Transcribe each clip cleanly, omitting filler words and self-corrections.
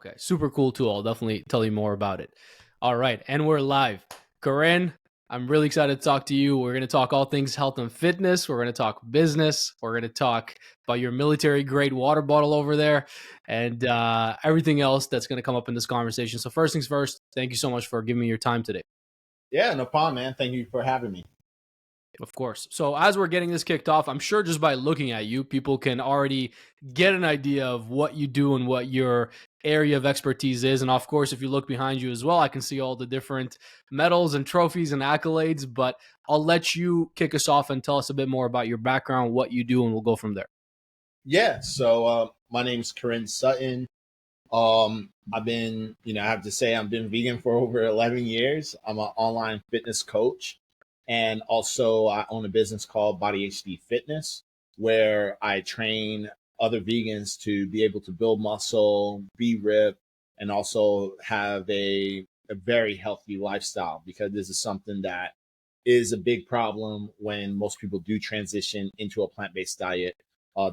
Okay, super cool tool. I'll definitely tell you more about it. All right, and we're live. Korin, I'm really excited to talk to you. We're going to talk all things health and fitness. We're going to talk business. We're going to talk about your military grade water bottle over there and everything else that's going to come up in this conversation. So first things first, thank you so much for giving me your time today. Yeah, no problem, man. Thank you for having me. Of course. So as we're getting this kicked off, I'm sure just by looking at you, people can already get an idea of what you do and what your area of expertise is. And of course, if you look behind you as well, I can see all the different medals and trophies and accolades, but I'll let you kick us off and tell us a bit more about your background, what you do, and we'll go from there. Yeah, so my name's Korin Sutton. I've been, I have to say I've been vegan for over 11 years. I'm an online fitness coach. And also I own a business called Body HD Fitness, where I train other vegans to be able to build muscle, be ripped, and also have a very healthy lifestyle, because this is something that is a big problem when most people do transition into a plant-based diet.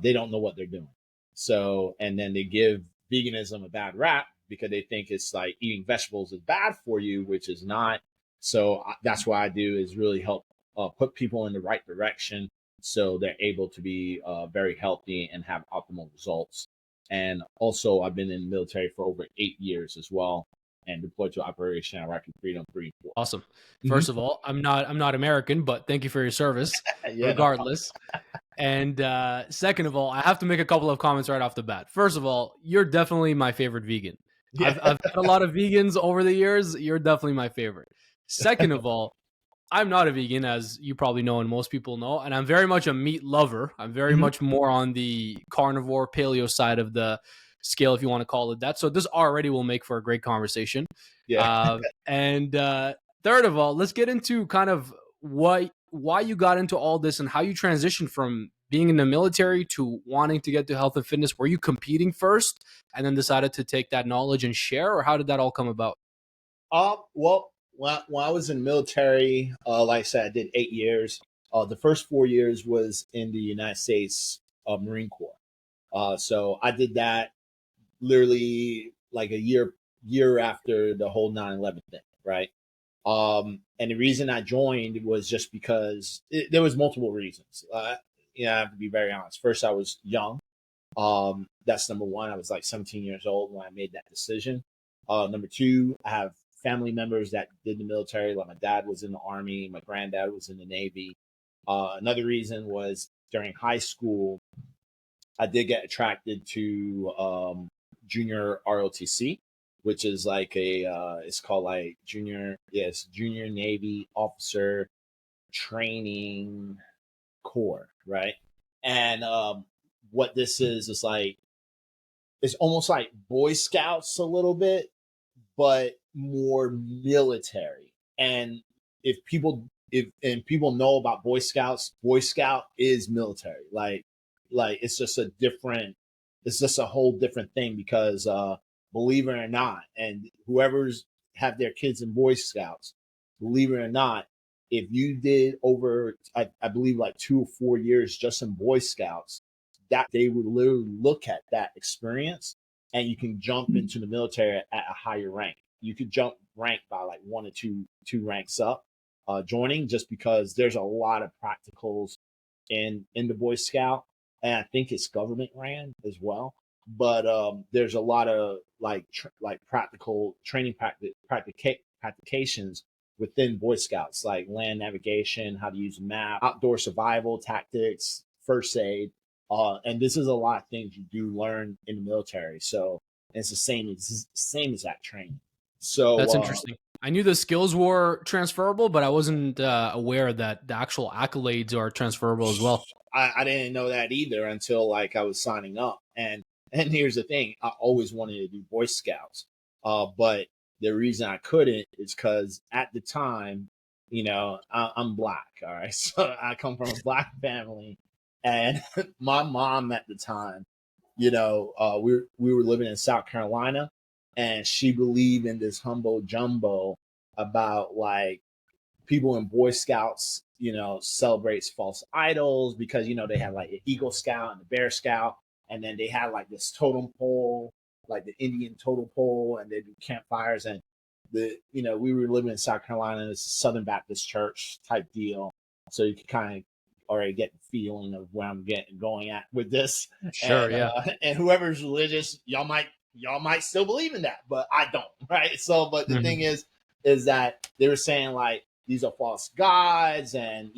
They don't know what they're doing. So, and then they give veganism a bad rap because they think it's like eating vegetables is bad for you, which is not. So that's what I do, is really help put people in the right direction so they're able to be very healthy and have optimal results. And also, I've been in the military for over 8 years as well, and deployed to Operation Iraqi Freedom 3 and 4. Awesome. First of all, I'm not American, but thank you for your service Yeah, no problem. regardless. And second of all, I have to make a couple of comments right off the bat. First of all, you're definitely my favorite vegan. Yeah. I've had a lot of vegans over the years. You're definitely my favorite. Second of all, I'm not a vegan, as you probably know and most people know, and I'm very much a meat lover. I'm very Mhm. much more on the carnivore paleo side of the scale, if you want to call it that. So this already will make for a great conversation. Yeah. And third of all, let's get into kind of why you got into all this and how you transitioned from being in the military to wanting to get to health and fitness. Were you competing first and then decided to take that knowledge and share, or how did that all come about? Well, when I was in the military, like I said, I did 8 years. The first 4 years was in the United States Marine Corps. So I did that literally like a year after the whole 9/11 thing, right? And the reason I joined was just because there was multiple reasons. I have to be very honest. First, I was young. That's number one. I was like 17 years old when I made that decision. Number two, I have family members that did the military. Like my dad was in the Army, my granddad was in the Navy. Another reason was during high school, I did get attracted to junior ROTC, which is like it's called like junior Navy officer training corps, right? And what this is like, it's almost like Boy Scouts a little bit, but more military. And if people know about Boy Scouts, Boy Scout is military. Like it's just it's just a whole different thing, because believe it or not, and whoever's have their kids in Boy Scouts, believe it or not, if you did over I believe like 2 or 4 years just in Boy Scouts, that they would literally look at that experience, and you can jump into the military at a higher rank. You could jump rank by like one or two ranks up, joining, just because there's a lot of practicals in the Boy Scout, and I think it's government ran as well. But there's a lot of like practical training practications within Boy Scouts, like land navigation, how to use a map, outdoor survival tactics, first aid. And this is a lot of things you do learn in the military. So it's the same exact training. So That's interesting. I knew the skills were transferable, but I wasn't aware that the actual accolades are transferable as well. I didn't know that either until like I was signing up. And here's the thing, I always wanted to do Boy Scouts. But the reason I couldn't is because at the time, I'm black. All right. So I come from a black family, and my mom at the time, we were living in South Carolina, and she believed in this humbo jumbo about like people in Boy Scouts, celebrates false idols, because they had like an Eagle Scout and a Bear Scout, and then they had like this totem pole, like the Indian totem pole, and they do campfires. And we were living in South Carolina, and it's a Southern Baptist church type deal, so you could kind of already get the feeling of where I'm going at with this. Sure, yeah. And whoever's religious, y'all might still believe in that, but I don't, right? So, but the thing is that they were saying like these are false gods, and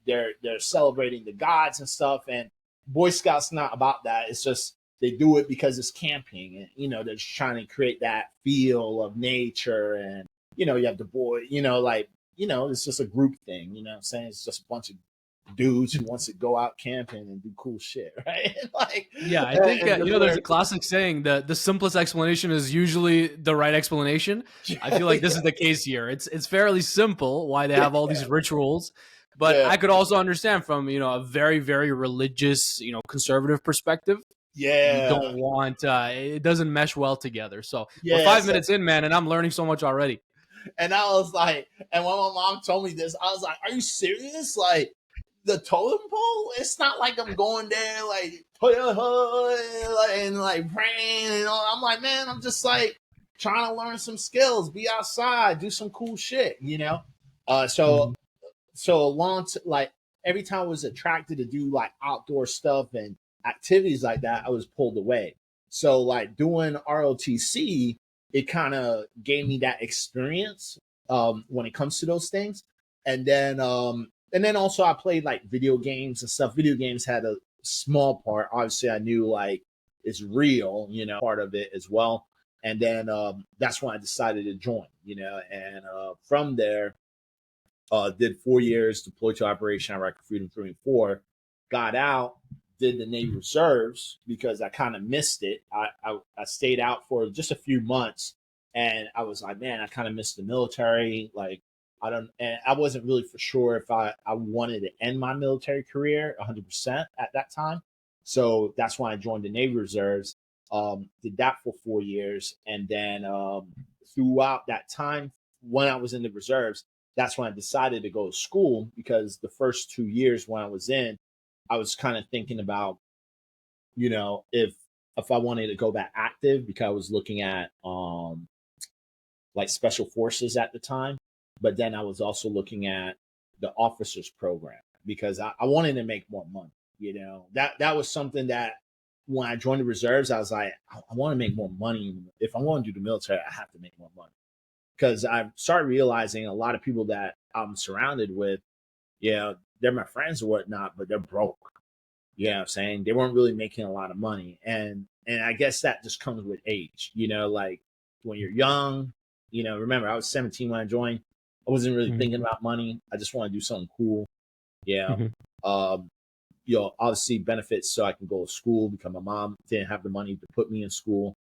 they're celebrating the gods and stuff. And Boy Scouts not about that. It's just they do it because it's camping, and they're just trying to create that feel of nature. And you have the boy, it's just a group thing. You know what I'm saying? It's just a bunch of dudes who wants to go out camping and do cool shit, right? Like, yeah, I think there's a classic saying that the simplest explanation is usually the right explanation. I feel like this is the case here. It's fairly simple why they have all these rituals, but I could also understand from a very, very religious, conservative perspective. Yeah, you don't want it doesn't mesh well together. So we're 5 minutes in, man, and I'm learning so much already. And I was like, and when my mom told me this, I was like, "Are you serious? Like, the totem pole? It's not like I'm going there like and like praying and all." I'm like, man, I'm just like trying to learn some skills, be outside, do some cool shit, So like every time I was attracted to do like outdoor stuff and activities like that, I was pulled away. So like doing ROTC, it kind of gave me that experience when it comes to those things. And then also I played like video games and stuff. Video games had a small part. Obviously I knew like it's real, part of it as well. And then that's when I decided to join, and from there, did 4 years, deployed to Operation Iraq Freedom 3 and 4, got out, did the Navy Reserves because I kind of missed it. I stayed out for just a few months, and I was like, man, I kind of missed the military. Like, I wasn't really for sure if I wanted to end my military career 100% at that time. So that's when I joined the Navy Reserves, did that for 4 years. And then throughout that time, when I was in the reserves, that's when I decided to go to school, because the first 2 years when I was in, I was kind of thinking about, if I wanted to go back active, because I was looking at like special forces at the time. But then I was also looking at the officers program because I wanted to make more money. That was something that when I joined the reserves, I was like, I want to make more money. If I'm going to do the military, I have to make more money. Because I started realizing a lot of people that I'm surrounded with, they're my friends or whatnot, but they're broke. You know what I'm saying? They weren't really making a lot of money. And I guess that just comes with age, like when you're young, remember I was 17 when I joined. I wasn't really thinking about money. I just want to do something cool. Obviously benefits so I can go to school because my mom didn't have the money to put me in school.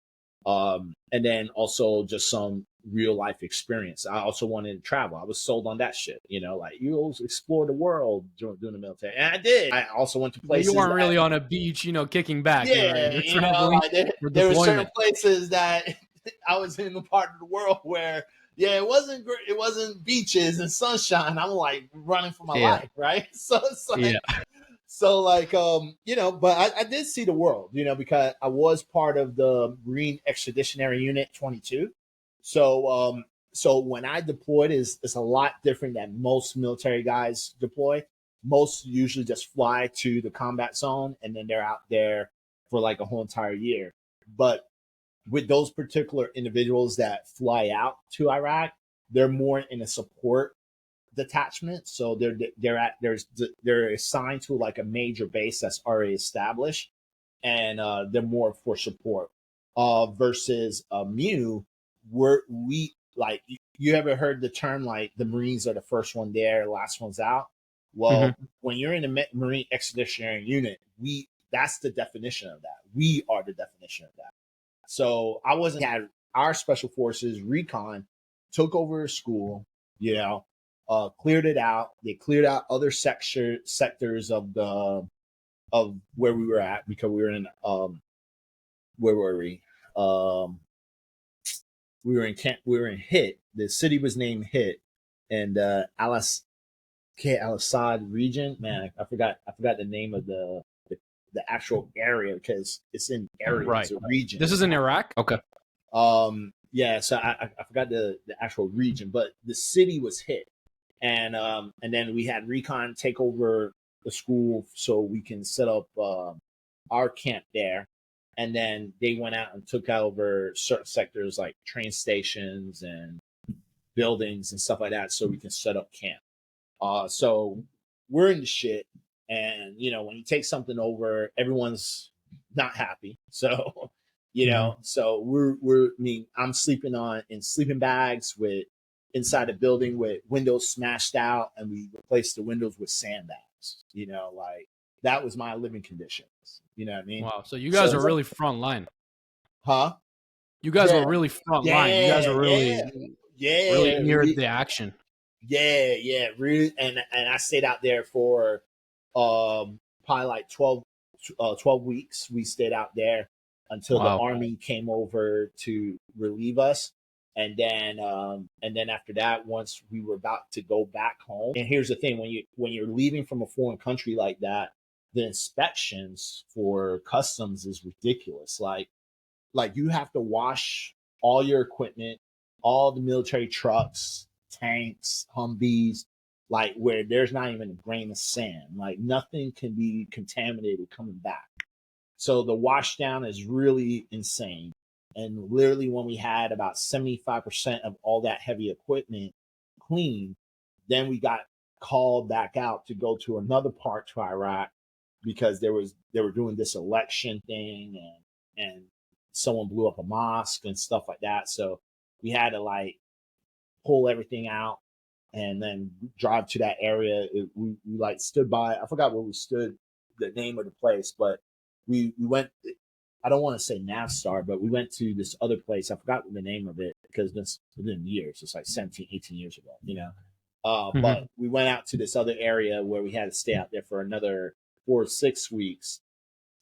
And then also just some real life experience. I also wanted to travel. I was sold on that shit, like you'll explore the world doing the military. And I did. I also went to places. You weren't really on a beach, kicking back. Yeah, you're traveling. There were certain places that I was in the part of the world where, it wasn't great. It wasn't beaches and sunshine. I'm like running for my life, right? So it's like, but I did see the world, because I was part of the Marine Expeditionary Unit 22. So when I deployed, it's a lot different than most military guys deploy. Most usually just fly to the combat zone and then they're out there for like a whole entire year. But with those particular individuals that fly out to Iraq, they're more in a support detachment. So they're assigned to like a major base that's already established, and they're more for support. Versus MEU, we like, you ever heard the term like the Marines are the first one there, last one's out? Well, when you're in the Marine Expeditionary Unit, that's the definition of that. We are the definition of that. So I wasn't had our special forces recon took over a school, cleared it out. They cleared out other sectors of where we were at, because we were in where were we? We were in camp. We were in Hit. The city was named Hit, and Al Assad region. Man, I forgot the name of the the actual area because it's in areas Right. or regions. This is in Iraq? Okay. Yeah, so I forgot the actual region, but the city was hit, and then we had recon take over the school so we can set up our camp there, and then they went out and took over certain sectors like train stations and buildings and stuff like that so we can set up camp. So we're in the shit, and when you take something over, everyone's not happy. So so I'm sleeping in sleeping bags with inside the building with windows smashed out, and we replaced the windows with sandbags. Like that was my living conditions. You know what I mean? Wow. So you guys So are really front line. huh? You guys Yeah, were really front line. You guys yeah, are yeah, really yeah. near the action. Yeah, really, and I stayed out there for probably like 12 weeks. We stayed out there until the Wow. army came over to relieve us, and then after that, once we were about to go back home. And here's the thing: when you're leaving from a foreign country like that, the inspections for customs is ridiculous. Like you have to wash all your equipment, all the military trucks, tanks, Humvees, like where there's not even a grain of sand. Like nothing can be contaminated coming back. So the wash down is really insane. And literally when we had about 75% of all that heavy equipment clean, then we got called back out to go to another part to Iraq because they were doing this election thing, and someone blew up a mosque and stuff like that. So we had to like pull everything out and then drive to that area. We like stood by, I forgot where we stood, the name of the place, but we went, I don't want to say Navstar, but we went to this other place. I forgot the name of it because it's been years. It's like 17, 18 years ago. But we went out to this other area where we had to stay out there for another 4 or 6 weeks.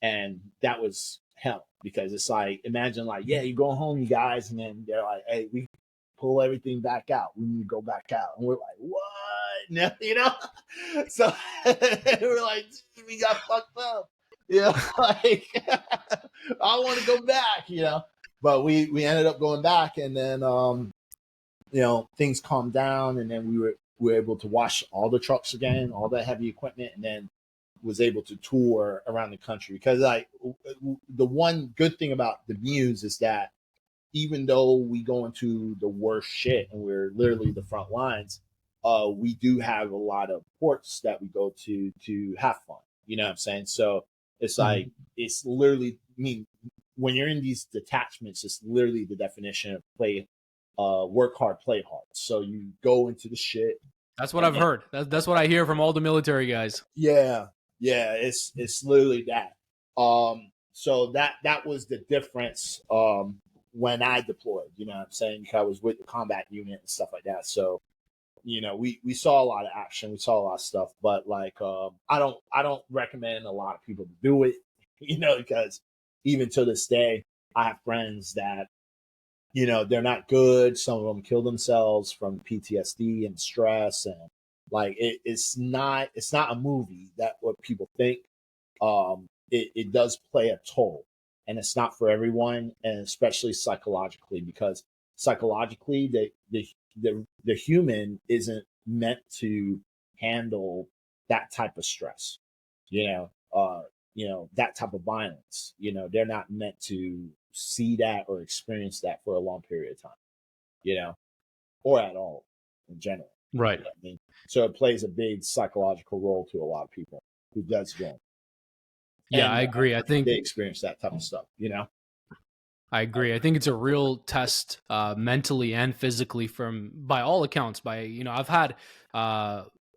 And that was hell because it's like, imagine like, yeah, you go home, you guys, and then they're like, hey, we pull everything back out. We need to go back out. And we're like, what? So we're like, we got fucked up. Like I want to go back. But we ended up going back, and then things calmed down, and then we were able to wash all the trucks again, all the heavy equipment, and then was able to tour around the country. Because like the one good thing about the Muse is that even though we go into the worst shit and we're literally the front lines, we do have a lot of ports that we go to have fun. You know what I'm saying? So it's like, it's literally, when you're in these detachments, it's literally the definition of work hard, play hard. So you go into the shit. That's what I've heard. That's what I hear from all the military guys. Yeah, it's literally that. So that was the difference when I deployed. You know what I'm saying? I was with the combat unit and stuff like that. So we saw a lot of action, we saw a lot of stuff, but like I don't recommend a lot of people to do it, because even to this day, I have friends that they're not good. Some of them kill themselves from PTSD and stress, and like it's not a movie that what people think. It does play a toll, and it's not for everyone, and especially psychologically, because psychologically the human isn't meant to handle that type of stress, that type of violence. They're not meant to see that or experience that for a long period of time, or at all in general. Right. I mean, so it plays a big psychological role to a lot of people who does go. Yeah, And I agree. I think they experience that type of stuff, I agree. I think it's a real test mentally and physically by all accounts. I've had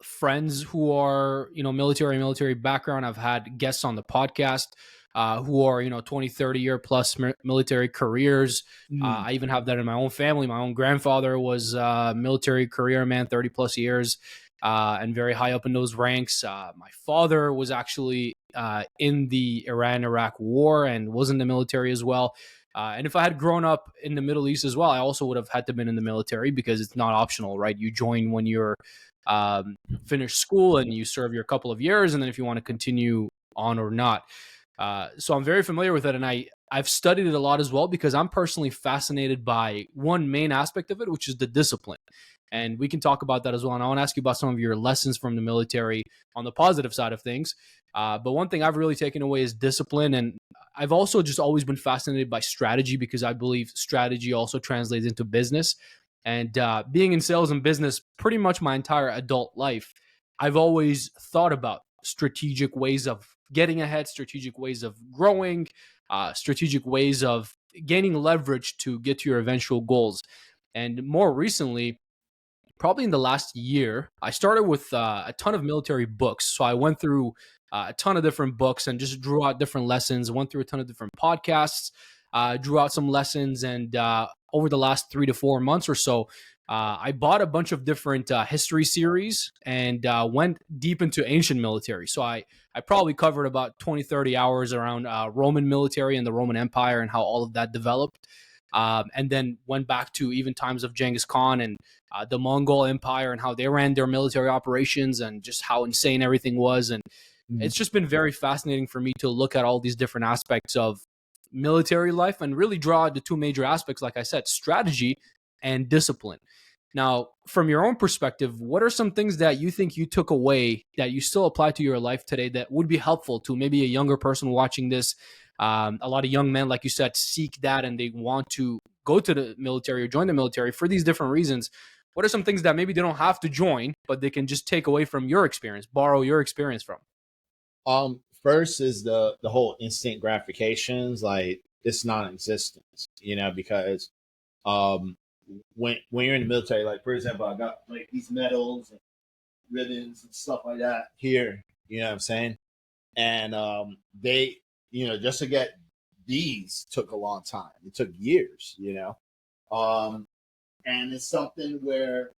friends who are, military background. I've had guests on the podcast who are, 20, 30 year plus military careers. I even have that in my own family. My own grandfather was a military career man, 30 plus years, and very high up in those ranks. My father was actually in the Iran-Iraq war and was in the military as well. And if I had grown up in the Middle East as well, I also would have had to been in the military because it's not optional, right? You join when you're finished school and you serve your couple of years, and then if you want to continue on or not. So I'm very familiar with it, and I've studied it a lot as well because I'm personally fascinated by one main aspect of it, which is the discipline. And we can talk about that as well. And I want to ask you about some of your lessons from the military on the positive side of things. But one thing I've really taken away is discipline. And I've also just always been fascinated by strategy because I believe strategy also translates into business. And being in sales and business pretty much my entire adult life, I've always thought about strategic ways of getting ahead, strategic ways of growing, strategic ways of gaining leverage to get to your eventual goals. And more recently, probably in the last year, I started with a ton of military books. So I went through a ton of different books and just drew out different lessons, went through a ton of different podcasts, drew out some lessons. And over the last 3 to 4 months or so, I bought a bunch of different history series and went deep into ancient military. So I probably covered about 20, 30 hours around Roman military and the Roman Empire and how all of that developed. And then went back to even times of Genghis Khan and the Mongol Empire and how they ran their military operations and just how insane everything was. And Mhm. it's just been very fascinating for me to look at all these different aspects of military life and really draw the two major aspects, like I said, strategy and discipline. Now, from your own perspective, what are some things that you think you took away that you still apply to your life today that would be helpful to maybe a younger person watching this? A lot of young men, like you said, seek that and they want to go to the military or join the military for these different reasons. What are some things that maybe they don't have to join, but they can just take away from your experience, borrow your experience from? First is the whole instant gratifications, like it's non-existent, because um, when you're in the military, like for example, I got like these medals and ribbons and stuff like that here. You know what I'm saying? And they, just to get these took a long time. It took years. Um, and it's something where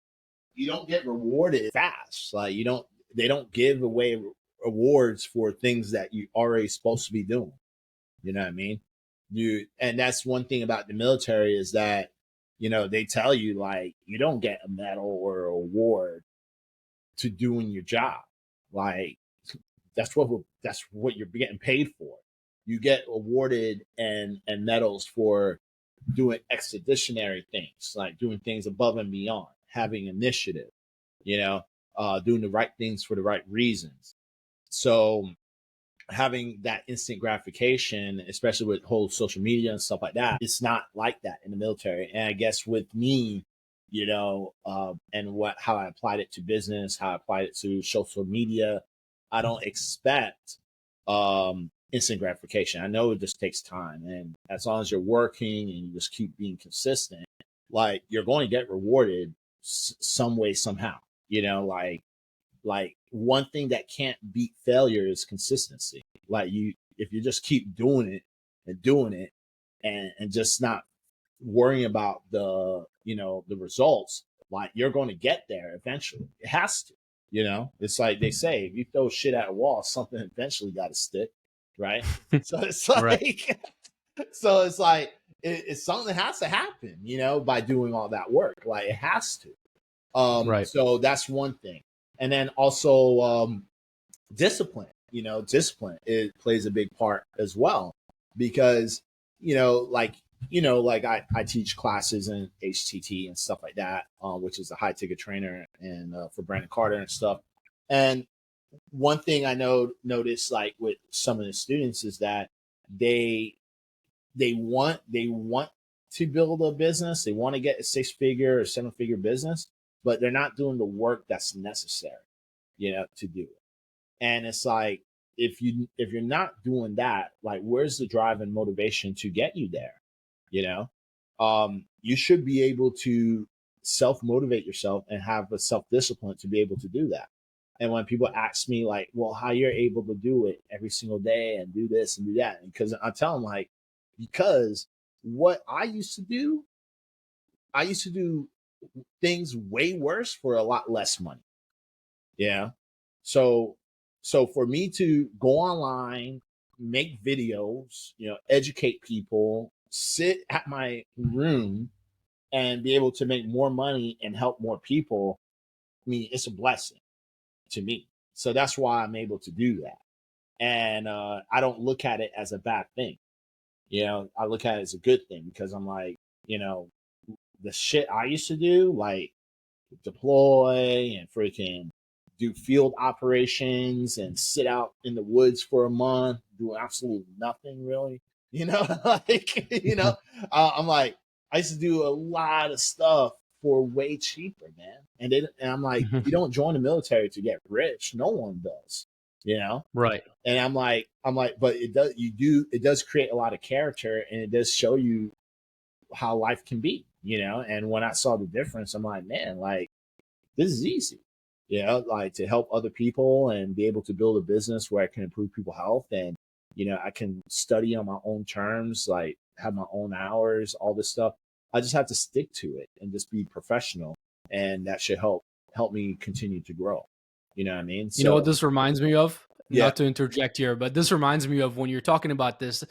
you don't get rewarded fast. Like you don't, they don't give away awards for things that you already supposed to be doing. You know what I mean? And that's one thing about the military is that, they tell you like you don't get a medal or an award to doing your job. Like that's what you're getting paid for. You get awarded and medals for doing expeditionary things, like doing things above and beyond, having initiative, doing the right things for the right reasons. So having that instant gratification, especially with whole social media and stuff like that, it's not like that in the military. And I guess with me, and how I applied it to business, how I applied it to social media, I don't expect instant gratification. I know it just takes time, and as long as you're working and you just keep being consistent, like you're going to get rewarded some way somehow. Like one thing that can't beat failure is consistency. Like if you just keep doing it and doing it and just not worrying about the results, like you're going to get there eventually. It has to. It's like they say, if you throw shit at a wall, something eventually got to stick, right? So it's Right. like, so it's like it's something that has to happen, by doing all that work. Like it has to. Right. So that's one thing. And then also discipline. Discipline, it plays a big part as well because like I teach classes in HTT and stuff like that, which is a high ticket trainer and for Brandon Carter and stuff. And one thing I noticed like with some of the students is that they want to build a business. They want to get a 6-figure or 7-figure business, but they're not doing the work that's necessary, to do it. And it's like if you're not doing that, like where's the drive and motivation to get you there? You should be able to self motivate yourself and have a self discipline to be able to do that. And when people ask me like, well, how you're able to do it every single day and do this and do that, because I tell them like, because what I used to do things way worse for a lot less money. Yeah. So for me to go online, make videos, educate people, sit at my room and be able to make more money and help more people, I mean, it's a blessing to me. So that's why I'm able to do that. And I don't look at it as a bad thing. You know, I look at it as a good thing because I'm like, you know, the shit I used to do, like deploy and freaking do field operations and sit out in the woods for a month, do absolutely nothing really. You know, like, I'm like, I used to do a lot of stuff for way cheaper, man. And I'm like, you don't join the military to get rich. No one does, you know? Right. And but it does create a lot of character, and it does show you how life can be, you know? And when I saw the difference, I'm like, man, like, this is easy, you know, like to help other people and be able to build a business where I can improve people's health. And, you know, I can study on my own terms, like have my own hours, all this stuff. I just have to stick to it and just be professional. And that should help me continue to grow. You know what I mean? You know what So this reminds me of? yeah. Not to interject here, but this reminds me of when you're talking about this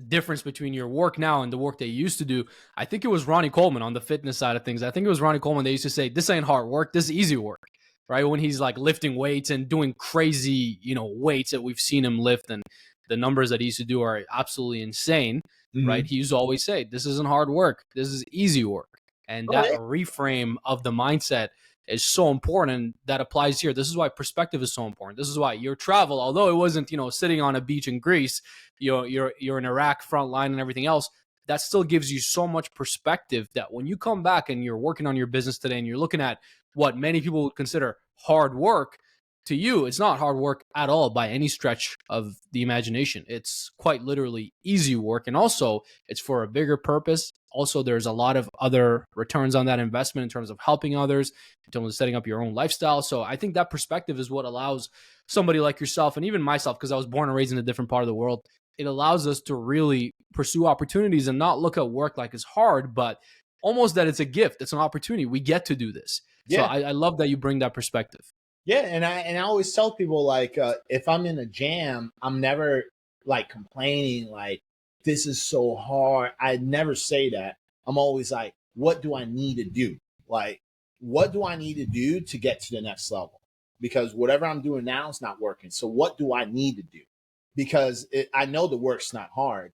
difference between your work now and the work that you used to do. I think it was Ronnie Coleman on the fitness side of things. I think it was Ronnie Coleman. They used to say, "This ain't hard work. This is easy work." Right? When he's like lifting weights and doing crazy, weights that we've seen him lift, and the numbers that he used to do are absolutely insane. Right? Mm-hmm. He used to always say, "This isn't hard work. This is easy work." And Oh that yeah. reframe of the mindset is so important. That applies here. This is why perspective is so important. This is why your travel, although it wasn't, sitting on a beach in Greece, you're in Iraq front line and everything else, that still gives you so much perspective that when you come back and you're working on your business today and you're looking at what many people would consider hard work, to you, it's not hard work at all by any stretch of the imagination. It's quite literally easy work. And also, it's for a bigger purpose. Also, there's a lot of other returns on that investment in terms of helping others, in terms of setting up your own lifestyle. So I think that perspective is what allows somebody like yourself, and even myself, because I was born and raised in a different part of the world, it allows us to really pursue opportunities and not look at work like it's hard, but almost that it's a gift. It's an opportunity. We get to do this. So Yeah. I love that you bring that perspective. Yeah, and I always tell people like if I'm in a jam, I'm never like complaining like this is so hard. I never say that. I'm always like, what do I need to do? Like, what do I need to do to get to the next level? Because whatever I'm doing now is not working. So what do I need to do? Because I know the work's not hard.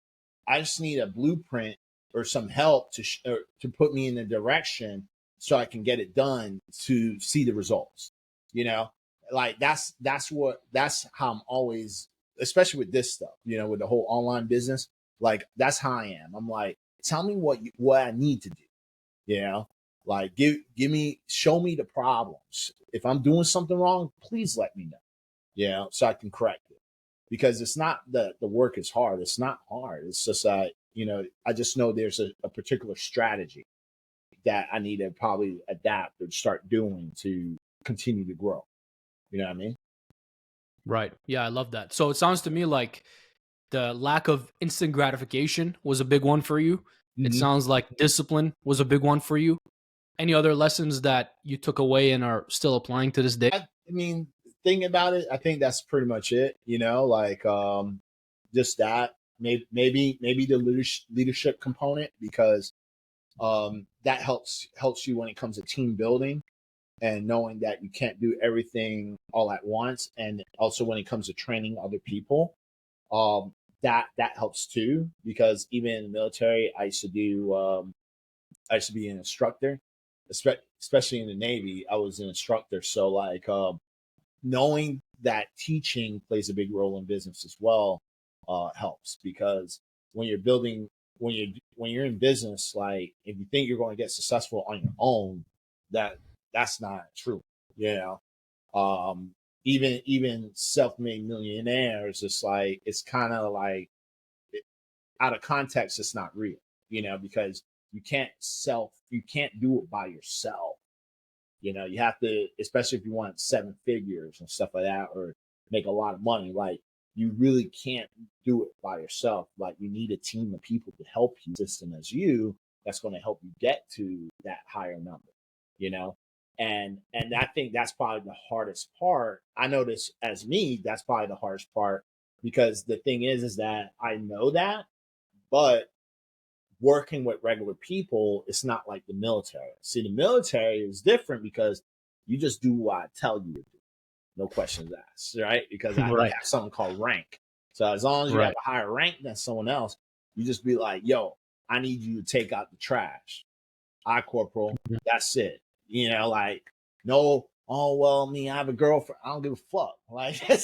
I just need a blueprint or some help to put me in the direction so I can get it done to see the results. You know, like that's how I'm always, especially with this stuff. You know, with the whole online business, like that's how I am. I'm like, tell me what I need to do. You know, like show me the problems. If I'm doing something wrong, please let me know. You know, so I can correct it. Because it's not the work is hard. It's not hard. It's just I just know there's a particular strategy that I need to probably adapt or start doing to continue to grow. You know what I mean? Right. Yeah, I love that. So it sounds to me like the lack of instant gratification was a big one for you. It Mm-hmm. sounds like discipline was a big one for you. Any other lessons that you took away and are still applying to this day? I mean, thinking about it, I think that's pretty much it. You know, like just that. Maybe the leadership component because that helps you when it comes to team building and knowing that you can't do everything all at once, and also when it comes to training other people, um, that helps too. Because even in the military, I used to be an instructor, especially in the Navy. I was an instructor, so like knowing that teaching plays a big role in business as well helps because when you're building when you're in business, like if you think you're going to get successful on your own, that's not true. You know, even self-made millionaires, it's kind of like out of context. It's not real, you know, because you can't do it by yourself. You know, you have to, especially if you want seven figures and stuff like that, or make a lot of money. Like, you really can't do it by yourself. Like, you need a team of people to help you, system as you, that's going to help you get to that higher number. You know, and I think that's probably the hardest part. I notice as me, that's probably the hardest part because the thing is that I know that, but working with regular people, it's not like the military. See, the military is different because you just do what I tell you to do. no questions asked, right? Because we Right. have something called rank. So as long as you have Right. a higher rank than someone else, you just be like, yo, I need you to take out the trash. I corporal, Mhm. that's it. Like, no, oh well, me, I have a girlfriend. I don't give a fuck. Like and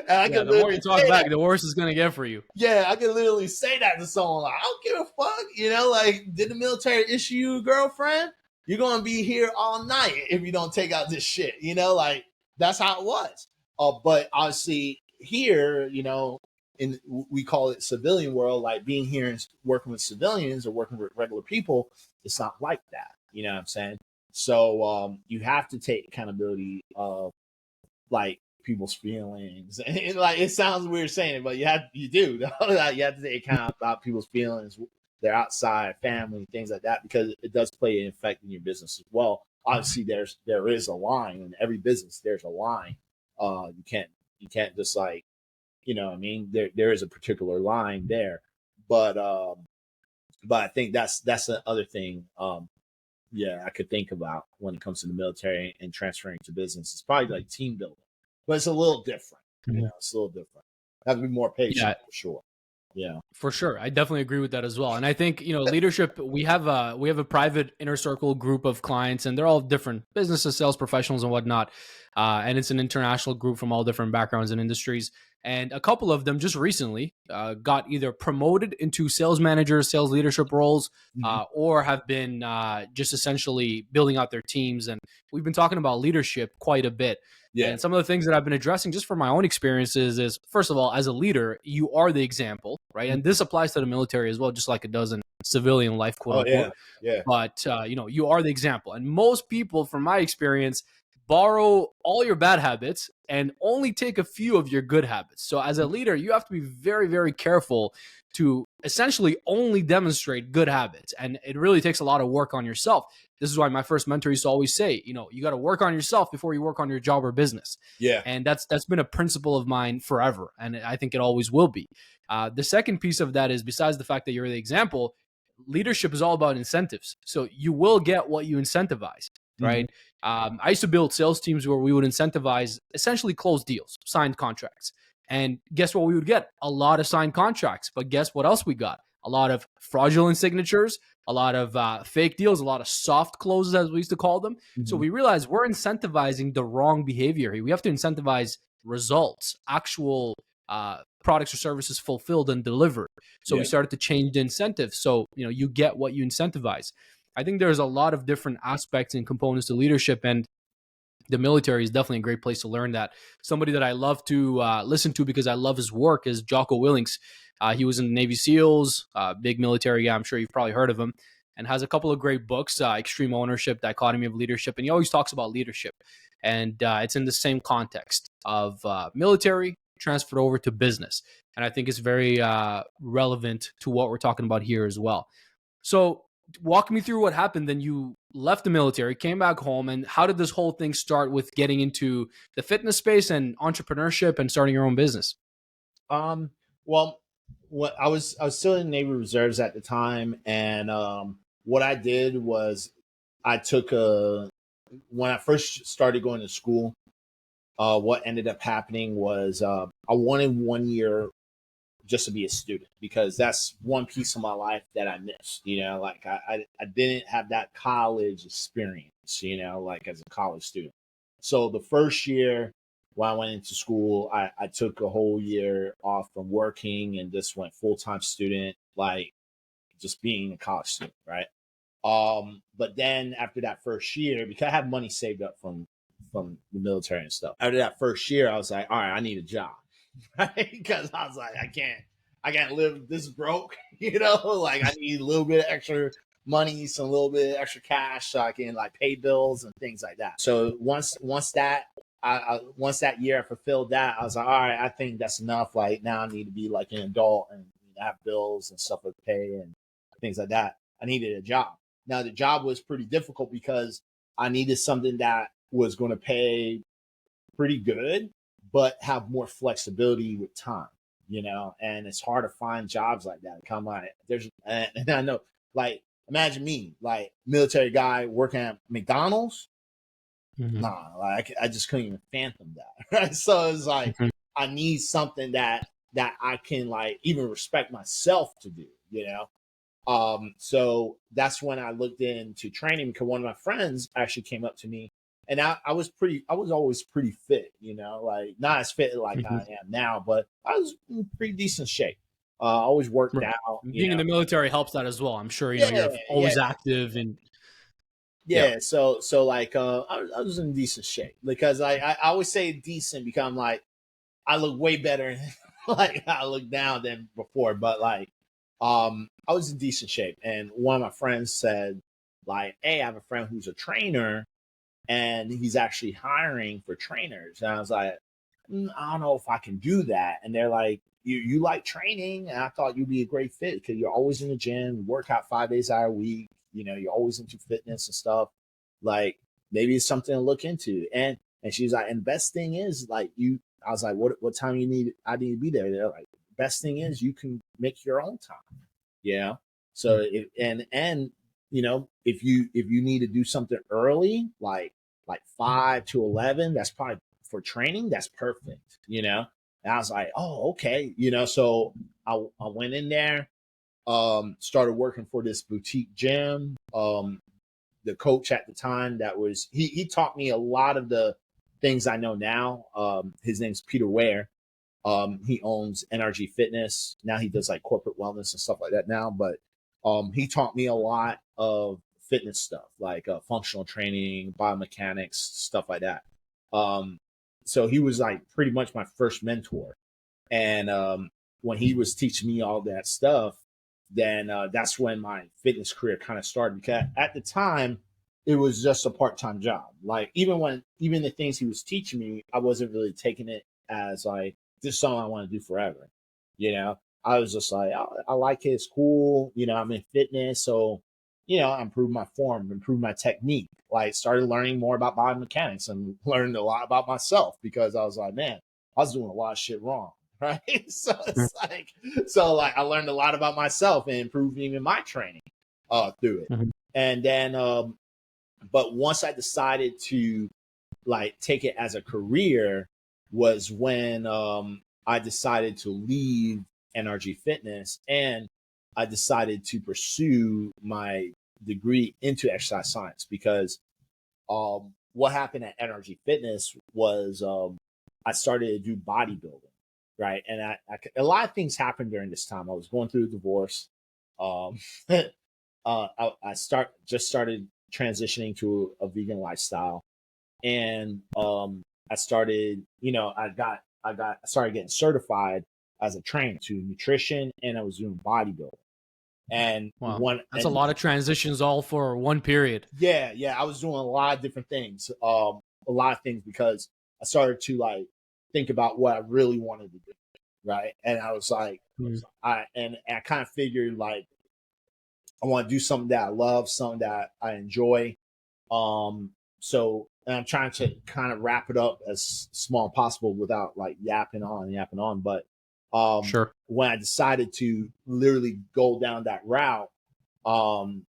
I Yeah. can The more literally you talk say that. back, the worse it's gonna get for you. Yeah, I can literally say that to someone. Like, I don't give a fuck. Like, did the military issue you a girlfriend? You're gonna be here all night if you don't take out this shit. Like that's how it was. But obviously here, in we call it civilian world, like being here and working with civilians or working with regular people, it's not like that. You know what I'm saying? So you have to take accountability of like people's feelings. And like it sounds weird saying it, but you do. You have to take account about people's feelings, their outside family, things like that, because it does play an effect in your business as well. Obviously, there is a line in every business. There's a line. You can't just like what I mean. There is a particular line there, but I think that's the other thing. Yeah, I could think about when it comes to the military and transferring to business. It's probably like team building, but it's a little different. Mhm. It's a little different. Have to be more patient Yeah. for sure. Yeah. For sure. I definitely agree with that as well. And I think, leadership, we have a private inner circle group of clients, and they're all different businesses, sales professionals and whatnot. And it's an international group from all different backgrounds and industries. And a couple of them just recently got either promoted into sales managers, sales leadership roles, Hmm. or have been just essentially building out their teams. And we've been talking about leadership quite a bit. Yeah. And some of the things that I've been addressing just from my own experiences is, first of all, as a leader, you are the example, right? And this applies to the military as well, just like it does in civilian life, quote Oh unquote. yeah. Yeah. But you are the example, and most people, from my experience, borrow all your bad habits and only take a few of your good habits. So as a leader, you have to be very, very careful to essentially only demonstrate good habits, and it really takes a lot of work on yourself. This is why my first mentor used to always say, you got to work on yourself before you work on your job or business. Yeah. And that's been a principle of mine forever, and I think it always will be. The second piece of that is, besides the fact that you're the example, leadership is all about incentives. So you will get what you incentivize, Hmm. right? I used to build sales teams where we would incentivize essentially closed deals, signed contracts. And guess what we would get? A lot of signed contracts. But guess what else we got? A lot of fraudulent signatures, a lot of fake deals, a lot of soft closes, as we used to call them. So Hmm. we realized we're incentivizing the wrong behavior here. We have to incentivize results, actual products or services fulfilled and delivered. So we Yeah. started to change the incentives. So, you get what you incentivize. I think there's a lot of different aspects and components to leadership, and the military is definitely a great place to learn that. Somebody that I love to listen to because I love his work is Jocko Willings. He was in the Navy SEALs, big military guy. I'm sure you've probably heard of him, and has a couple of great books, Extreme Ownership, Dichotomy of Leadership. And he always talks about leadership. And it's in the same context of military transferred over to business. And I think it's very relevant to what we're talking about here as well. So walk me through what happened. Then you left the military, came back home, and how did this whole thing start with getting into the fitness space and entrepreneurship and starting your own business? Um. Well, what I was still in Navy Reserves at the time, and what I did was I took a when I first started going to school. What ended up happening was I wanted 1 year just to be a student because that's one piece of my life that I missed. Like I didn't have that college experience. Like as a college student. So the first year when I went into school, I took a whole year off from working and just went full time student, like just being a college student, right? But then after that first year, because I had money saved up from the military and stuff. After that first year, I was like, all right, I need a job. Right? Because I was like, I can't live this broke, like I need a little bit of extra money, some little bit of extra cash so I can like pay bills and things like that. So once that year I fulfilled that, I was like, all right, I think that's enough. Like now I need to be like an adult and have bills and stuff to pay and things like that. I needed a job. Now the job was pretty difficult because I needed something that was going to pay pretty good, but have more flexibility with time, and it's hard to find jobs like that. Come on, and I know, like, imagine me, like, military guy working at McDonald's. Mhm. Nah, like I just couldn't even fathom that. Right. So it's like Mhm. I need something that I can like even respect myself to do, you know? So that's when I looked into training because one of my friends actually came up to me and I was always pretty fit, you know, like not as fit like I Mhm. am now, but I was in pretty decent shape. Always worked Right. out, you Being in know. the military helps that as well. I'm sure, Yeah, you're yeah, always active and yeah. yeah. So like I was in decent shape because I always say decent because I'm like I look way better like I look down than before, but like I was in decent shape and one of my friends said like, hey, I have a friend who's a trainer and he's actually hiring for trainers. And I was like, I don't know if I can do that. And they're like, you like training? And I thought you'd be a great fit because you're always in the gym, work out 5 days out a week, you know, you're always into fitness and stuff. Like maybe it's something to look into. And she's like, and the best thing is like you I was like, what time you need I need to be there? They're like, best thing is you can make your own time. Yeah. So Mm. if and you know, if you need to do something early, like 5 to 11, that's probably for training, that's perfect, you know? And I was like, oh, okay. You know, so I went in there, started working for this boutique gym. The coach at the time that was he taught me a lot of the things I know now. His name's Peter Ware. He owns NRG Fitness. Now he does like corporate wellness and stuff like that now. But he taught me a lot of fitness stuff, like functional training, biomechanics, stuff like that. Um, so he was like pretty much my first mentor. And when he was teaching me all that stuff, then that's when my fitness career kind of started. Because at the time, it was just a part-time job. Like even the things he was teaching me, I wasn't really taking it as like this is something I want to do forever. You know, I was just like, I like it. It's cool. You know, I'm in fitness, so I improved my form, improved my technique. Like started learning more about biomechanics and learned a lot about myself because I was like, man, I was doing a lot of shit wrong. Right. So Mm. it's like, I learned a lot about myself and improved even my training through it. Mhm. And then, but once I decided to like take it as a career was when I decided to leave NRG Fitness and I decided to pursue my degree into exercise science because what happened at NRG Fitness was I started to do bodybuilding, right? And a lot of things happened during this time. I was going through a divorce. Um, I started transitioning to a vegan lifestyle, and I started, I started getting certified as a trainer to nutrition, and I was doing bodybuilding. And Wow. That's a lot of transitions all for one period. yeah, I was doing a lot of different things, a lot of things because I started to like think about what I really wanted to do, right? And I was like, Mm. I kind of figured like I want to do something that I love, something that I enjoy. So and I'm trying to kind of wrap it up as small as possible without like yapping on. But Sure. when I decided to literally go down that route, um,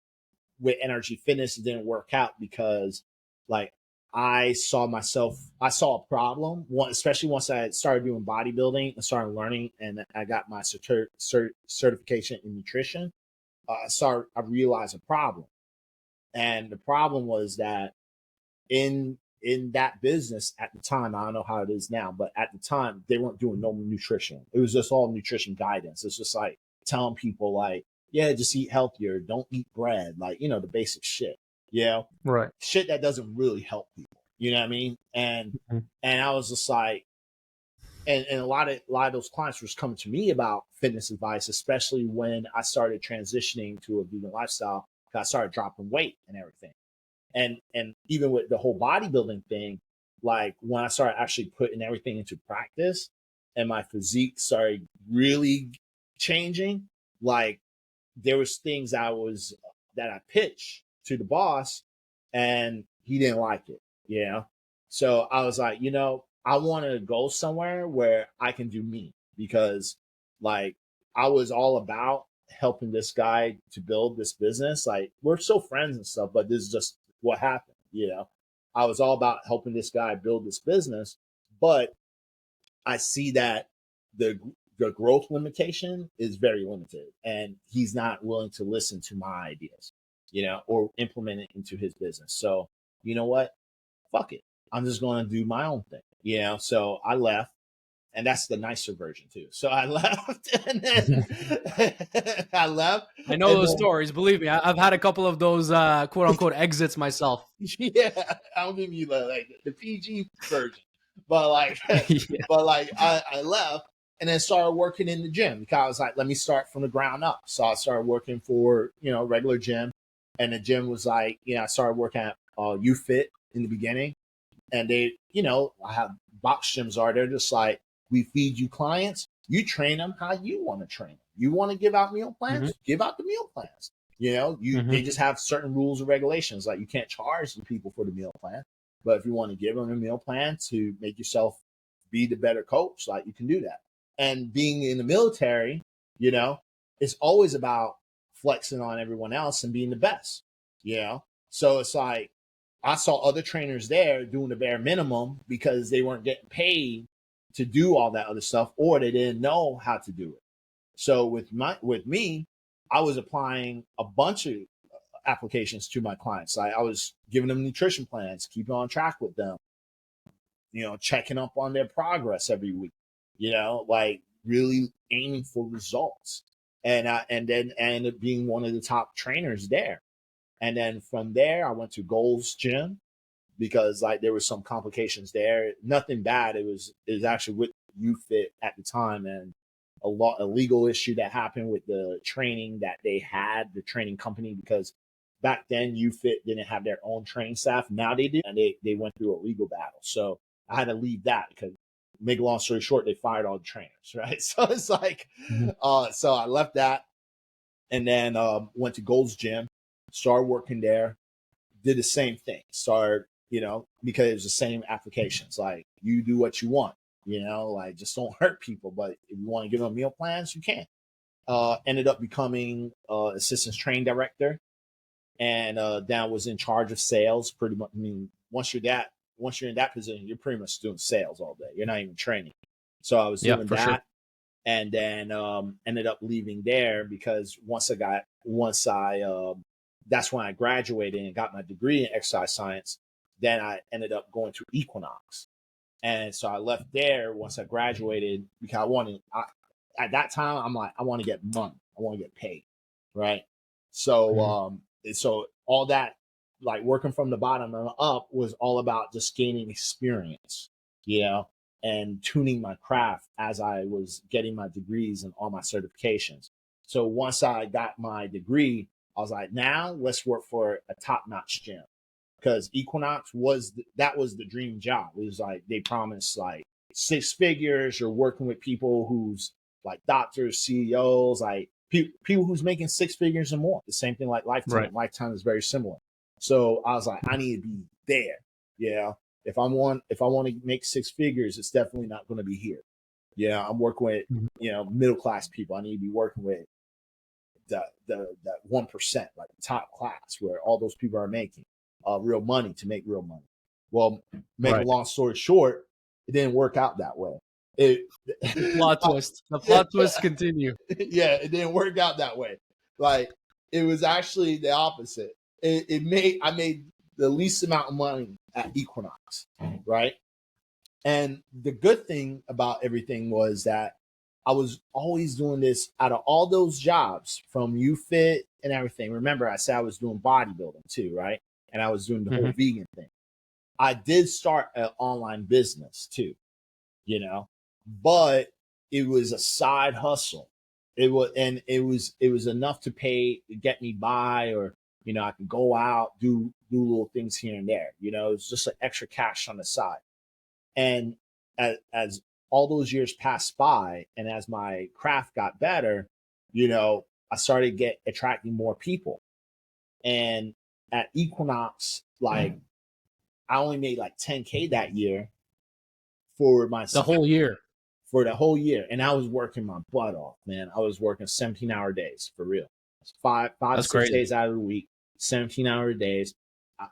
with Energy Fitness, it didn't work out because like I saw a problem, especially once I started doing bodybuilding and started learning and I got my certification in nutrition. I realized a problem. And the problem was that in that business at the time, I don't know how it is now, but at the time they weren't doing no nutrition. It was just all nutrition guidance. It's just like telling people like, yeah, just eat healthier, don't eat bread, like, the basic shit. You know, Right. shit that doesn't really help people. You know what I mean? Mhm. And I was just like, and a lot of those clients were just coming to me about fitness advice, especially when I started transitioning to a vegan lifestyle. I started dropping weight and everything. And even with the whole bodybuilding thing, like when I started actually putting everything into practice and my physique started really changing, like there was things that I pitched to the boss and he didn't like it, you know? So I was like, I want to go somewhere where I can do me because like I was all about helping this guy to build this business. Like we're still friends and stuff, but this is just what happened, you know? I was all about helping this guy build this business, but I see that the the growth limitation is very limited, and he's not willing to listen to my ideas, or implement it into his business. So, you know what? Fuck it. I'm just going to do my own thing, So I left, and that's the nicer version too. So I left, and then I left, I know and those then stories. Believe me, I've had a couple of those quote unquote exits myself. yeah, I'll give you like the PG version, but like, Yeah. I left and then started working in the gym because I was like, let me start from the ground up. So I started working for regular gym, and the gym was like, I started working at UFit in the beginning, and they, I have box gyms are they're just like, we feed you clients, you train them how you want to train them. You want to give out meal Hmm. plans, give out the meal plans. Hmm. They just have certain rules and regulations. Like you can't charge the people for the meal plan, but if you want to give them a meal plan to make yourself be the better coach, like you can do that. And being in the military, it's always about flexing on everyone else and being the best. So it's like I saw other trainers there doing the bare minimum because they weren't getting paid to do all that other stuff, or they didn't know how to do it. So with me, I was applying a bunch of applications to my clients. I was giving them nutrition plans, keeping on track with them, checking up on their progress every week, like really aiming for results. And then I ended up being one of the top trainers there. And then from there, I went to Gold's Gym because like there was some complications there. Nothing bad. It was actually with UFit at the time, and a legal issue that happened with the training that they had, the training company, because back then UFit didn't have their own training staff. Now they do, and they went through a legal battle. So I had to leave that because, make a long story short, they fired all the trainers, right? So it's like, Hmm. so I left that, and then went to Gold's Gym, started working there, did the same thing. Started, because it was the same applications. Like you do what you want, like just don't hurt people. But if you want to give them meal plans, you can. Ended up becoming assistant train director, and then was in charge of sales. Pretty much, I mean, once you're in that position, you're pretty much doing sales all day. You're not even training. So I was Yeah, doing for sure. that, and then ended up leaving there because that's when I graduated and got my degree in exercise science. Then I ended up going to Equinox, and so I left there once I graduated because at that time I'm like, I want to get money, I want to get paid, right? So Hmm. so all that, like working from the bottom up, was all about just gaining experience, you know, and tuning my craft as I was getting my degrees and all my certifications. So once I got my degree, I was like, now let's work for a top-notch gym, because Equinox that was the dream job. It was like they promised like six figures. You're working with people who's like doctors, CEOs, like people who's making six figures or more. The same thing like Lifetime. Right. Lifetime is very similar. So I was like, I need to be there. Yeah. If I want to make six figures, it's definitely not going to be here. Yeah, I'm working with Mhm. middle class people. I need to be working with that 1%, like the top class, where all those people are making real money to make real money. Well, make a Right. long story short, it didn't work out that way. It The plot twist. The plot twists continue. yeah, it didn't work out that way. Like it was actually the opposite. I made the least amount of money at Equinox, right? And the good thing about everything was that I was always doing this out of all those jobs from UFit and everything. Remember, I said I was doing bodybuilding too, right? And I was doing the Hmm. whole vegan thing. I did start an online business too, but it was a side hustle. It was enough to pay to get me by, or I could go out, do little things here and there. It's just an extra cash on the side. And as all those years passed by, and as my craft got better, I started attracting more people. And at Equinox, like I only made like 10K that year for The myself whole year. for the whole year. And I was working my butt off, man. I was working 17-hour days for real. Five to That's six crazy. days out of the week, 17-hour days.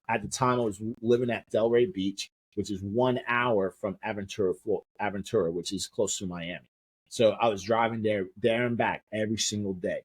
at the time I was living at Delray Beach, which is 1 hour from Aventura, which is close to Miami. So I was driving there and back every single day,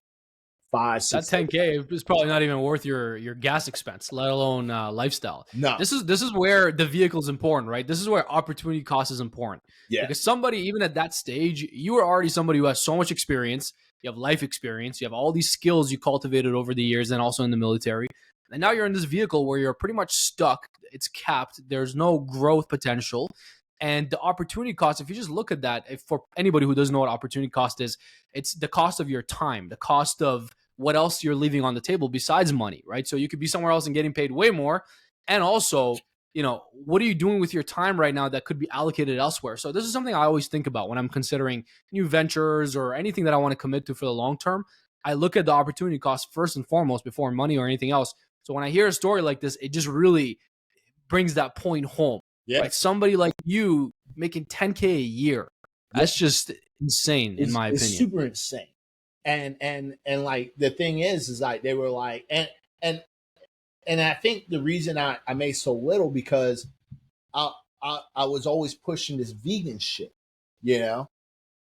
five, That 6 days. 10K is probably not even worth your gas expense, let alone lifestyle. No, This is where the vehicle is important, right? This is where opportunity cost is important, yeah, because somebody, even at that stage, you are already somebody who has so much experience. You have life experience. You have all these skills you cultivated over the years, and also in the military. And now you're in this vehicle where you're pretty much stuck. It's capped. There's no growth potential. And the opportunity cost, if you just look at that, if for anybody who doesn't know what opportunity cost is, it's the cost of your time, the cost of what else you're leaving on the table besides money, right? So you could be somewhere else and getting paid way more. And also, what are you doing with your time right now that could be allocated elsewhere? So this is something I always think about when I'm considering new ventures or anything that I want to commit to for the long term. I look at the opportunity cost first and foremost before money or anything else. So when I hear a story like this, it just really brings that point home, yeah. right? Somebody like you making 10K a year. Yeah. That's just insane, in my It's opinion. super insane. And like the thing is like they were like and I think the reason I made so little because I, I was always pushing this vegan shit, you know.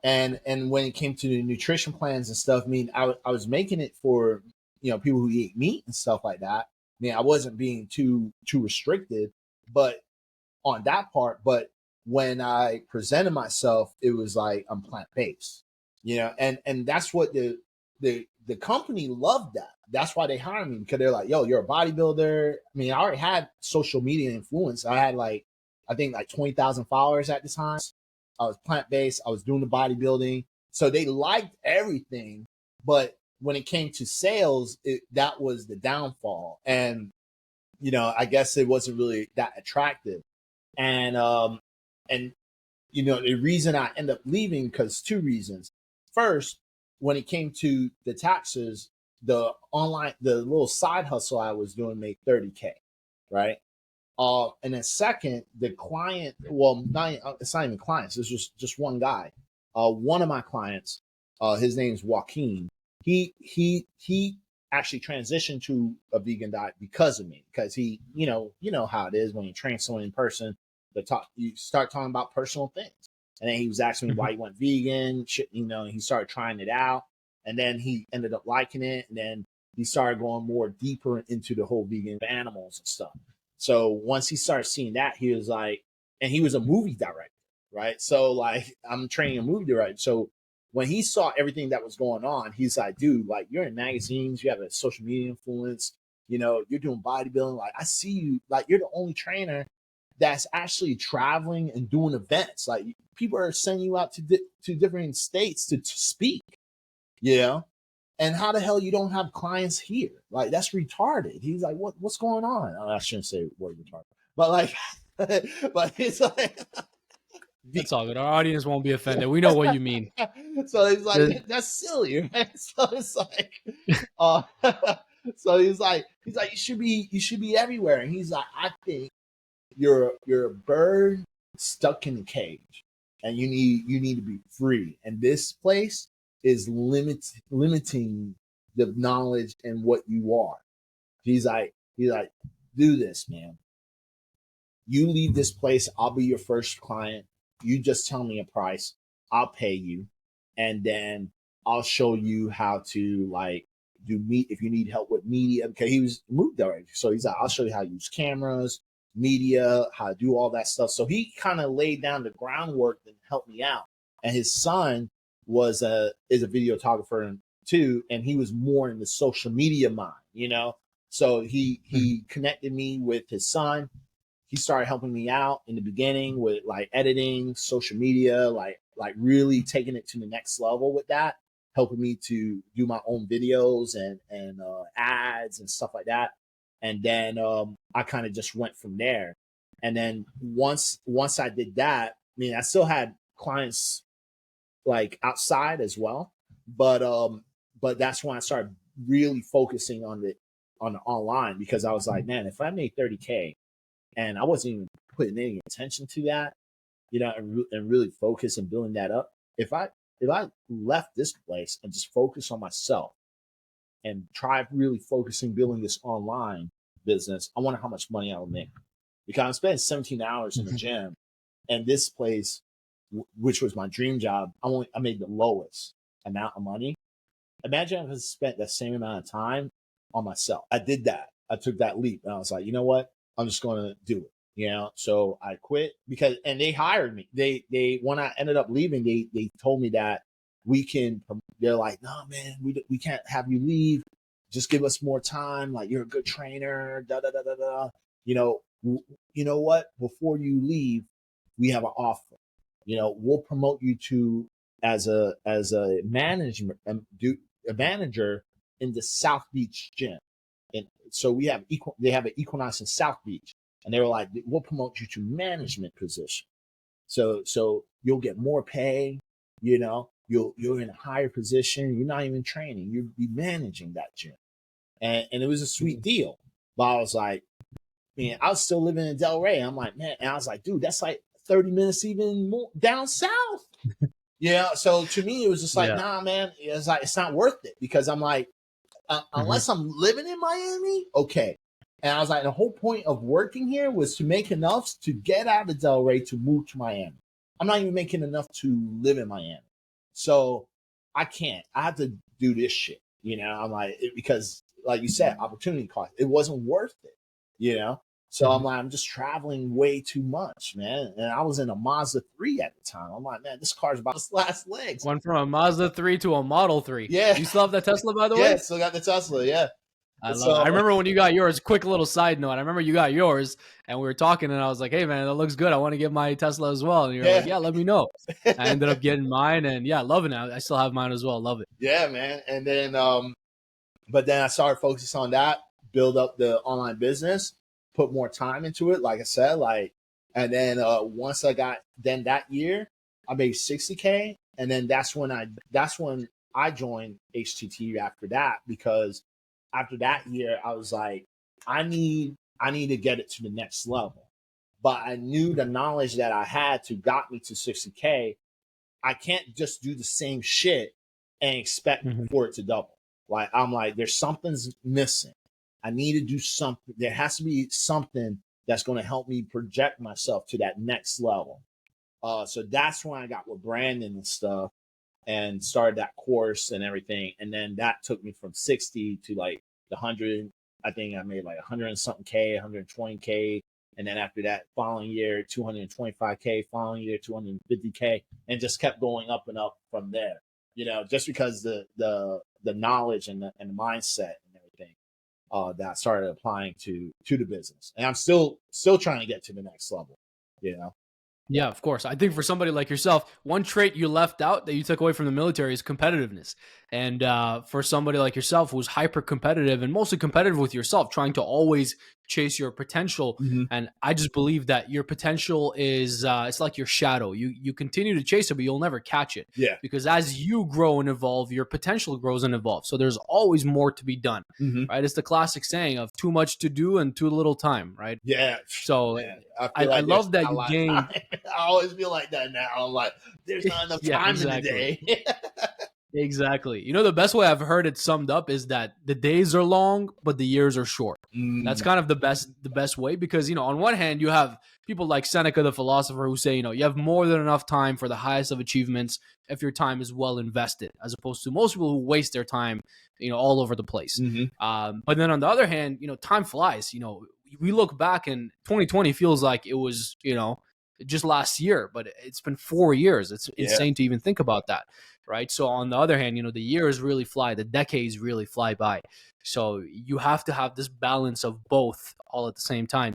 And when it came to the nutrition plans and stuff, I mean, I was making it for people who eat meat and stuff like that. I mean, I wasn't being too restricted, but on that part. But when I presented myself, it was like I'm plant based, and that's what the company loved that. That's why they hired me because they're like, yo, you're a bodybuilder. I mean, I already had social media influence. I had I think 20,000 followers at the time. I was plant based. I was doing the bodybuilding. So they liked everything. But when it came to sales, that was the downfall. And, I guess it wasn't really that attractive. And the reason I end up leaving because two reasons. First, when it came to the taxes, the little side hustle I was doing made 30K, right? And then second, the client, well, it's not even clients. It's just one guy. One of my clients, his name's Joaquin. He actually transitioned to a vegan diet because of me. Because he, you know how it is when you train someone in person. You start talking about personal things, and then he was asking me why he went vegan. And he started trying it out, and then he ended up liking it, and then he started going more deeper into the whole vegan animals and stuff. So once he started seeing that, he was like, and he was a movie director, right? So like I'm training a movie director. So when he saw everything that was going on, he's like, dude, like you're in magazines, you have a social media influence, you're doing bodybuilding. Like I see you, like you're the only trainer that's actually traveling and doing events. Like people are sending you out to different states to speak, and how the hell you don't have clients here? Like that's retarded. He's like, what's going on? Oh, I shouldn't say word retarded, but like, but it's like, That's all good. Our audience won't be offended. We know what you mean. so he's like, The- that's silly, right? So it's like, uh, so he's like, you should be everywhere, and he's like, I think you're a bird stuck in a cage, and you need to be free, and this place is limiting the knowledge and what you are. He's like, do this, man. You leave this place, I'll be your first client. You just tell me a price, I'll pay you, and then I'll show you how to like do meet if you need help with media. Okay, he was moved already, so he's like, I'll show you how to use cameras, media, how to do all that stuff. So he kind of laid down the groundwork and helped me out. And his son is a videographer too, and he was more in the social media mind, So he connected me with his son. He started helping me out in the beginning with like editing, social media, like really taking it to the next level with that, helping me to do my own videos and ads and stuff like that. And then I kind of just went from there. And then once I did that, I mean, I still had clients like outside as well, but that's when I started really focusing on the online, because I was like, man, if I made 30K and I wasn't even putting any attention to that, and really focus and building that up. If I left this place and just focus on myself and try really focusing building this online, business, I wonder how much money I would make, because I'm spending 17 hours in the gym, and this place, which was my dream job, I made the lowest amount of money. Imagine if I spent the same amount of time on myself. I did that. I took that leap, and I was like, you know what? I'm just going to do it. So I quit and they hired me. They when I ended up leaving, they told me that they're like, no, man, we can't have you leave. Just give us more time. Like, you're a good trainer. Da da da da da. You know what? Before you leave, we have an offer. We'll promote you to as a management a manager in the South Beach gym. And so they have an Equinox in South Beach, and they were like, we'll promote you to management position. So you'll get more pay, you're in a higher position. You're not even training, you'll be managing that gym. And it was a sweet deal. But I was like, man, I was still living in Delray. I'm like, man, and I was like, dude, that's like 30 minutes even more down south. So to me, it was just like, nah, man, it's not worth it, because I'm like, unless I'm living in Miami, okay. And I was like, the whole point of working here was to make enough to get out of Delray to move to Miami. I'm not even making enough to live in Miami. So I can't. I have to do this shit. I'm like, because like you said, opportunity cost. It wasn't worth it. So I'm like, I'm just traveling way too much, man. And I was in a Mazda 3 at the time. I'm like, man, this car's about its last legs. Went from a Mazda 3 to a Model 3. Yeah. You still have the Tesla, by the way? Yeah, still got the Tesla, yeah. I love it. I remember when you got yours. Quick little side note. I remember you got yours, and we were talking, and I was like, hey, man, that looks good. I want to get my Tesla as well. And you're like, yeah, let me know. I ended up getting mine, and yeah, loving it. I still have mine as well. Love it. Yeah, man. And then, but then I started focusing on that, build up the online business, put more time into it. Like I said, and then once then that year, I made 60K. And then that's when I joined HTT after that, because after that year, I was like, I need to get it to the next level. But I knew the knowledge that I had got me to 60K. I can't just do the same shit and expect for it to double. Like, I'm like, there's something's missing. I need to do something. There has to be something that's going to help me project myself to that next level. So that's when I got with Brandon and stuff, and started that course and everything. And then that took me from 60 to like the 100. I think I made like 100 and something K, 120K. And then after that, following year, 225K, following year, 250K, and just kept going up and up from there. Just because the knowledge and the mindset and everything that I started applying to the business. And I'm still trying to get to the next level, Yeah, of course. I think for somebody like yourself, one trait you left out that you took away from the military is competitiveness. And for somebody like yourself who's hyper competitive and mostly competitive with yourself, trying to always chase your potential. And I just believe that your potential is it's like your shadow. You continue to chase it, but you'll never catch it. Yeah. Because as you grow and evolve, your potential grows and evolves. So there's always more to be done. Right? It's the classic saying of too much to do and too little time, right? Yeah. So I love that you gained. I always feel like that now. I'm like, there's not enough time in the day. Exactly. The best way I've heard it summed up is that the days are long, but the years are short. That's kind of the best way, because, on one hand, you have people like Seneca, the philosopher, who say, you have more than enough time for the highest of achievements if your time is well invested, as opposed to most people who waste their time, all over the place. But then on the other hand, time flies. We look back and 2020 feels like it was, just last year, but it's been 4 years. It's insane to even think about that. Right. So on the other hand, the years really fly, the decades really fly by. So you have to have this balance of both all at the same time.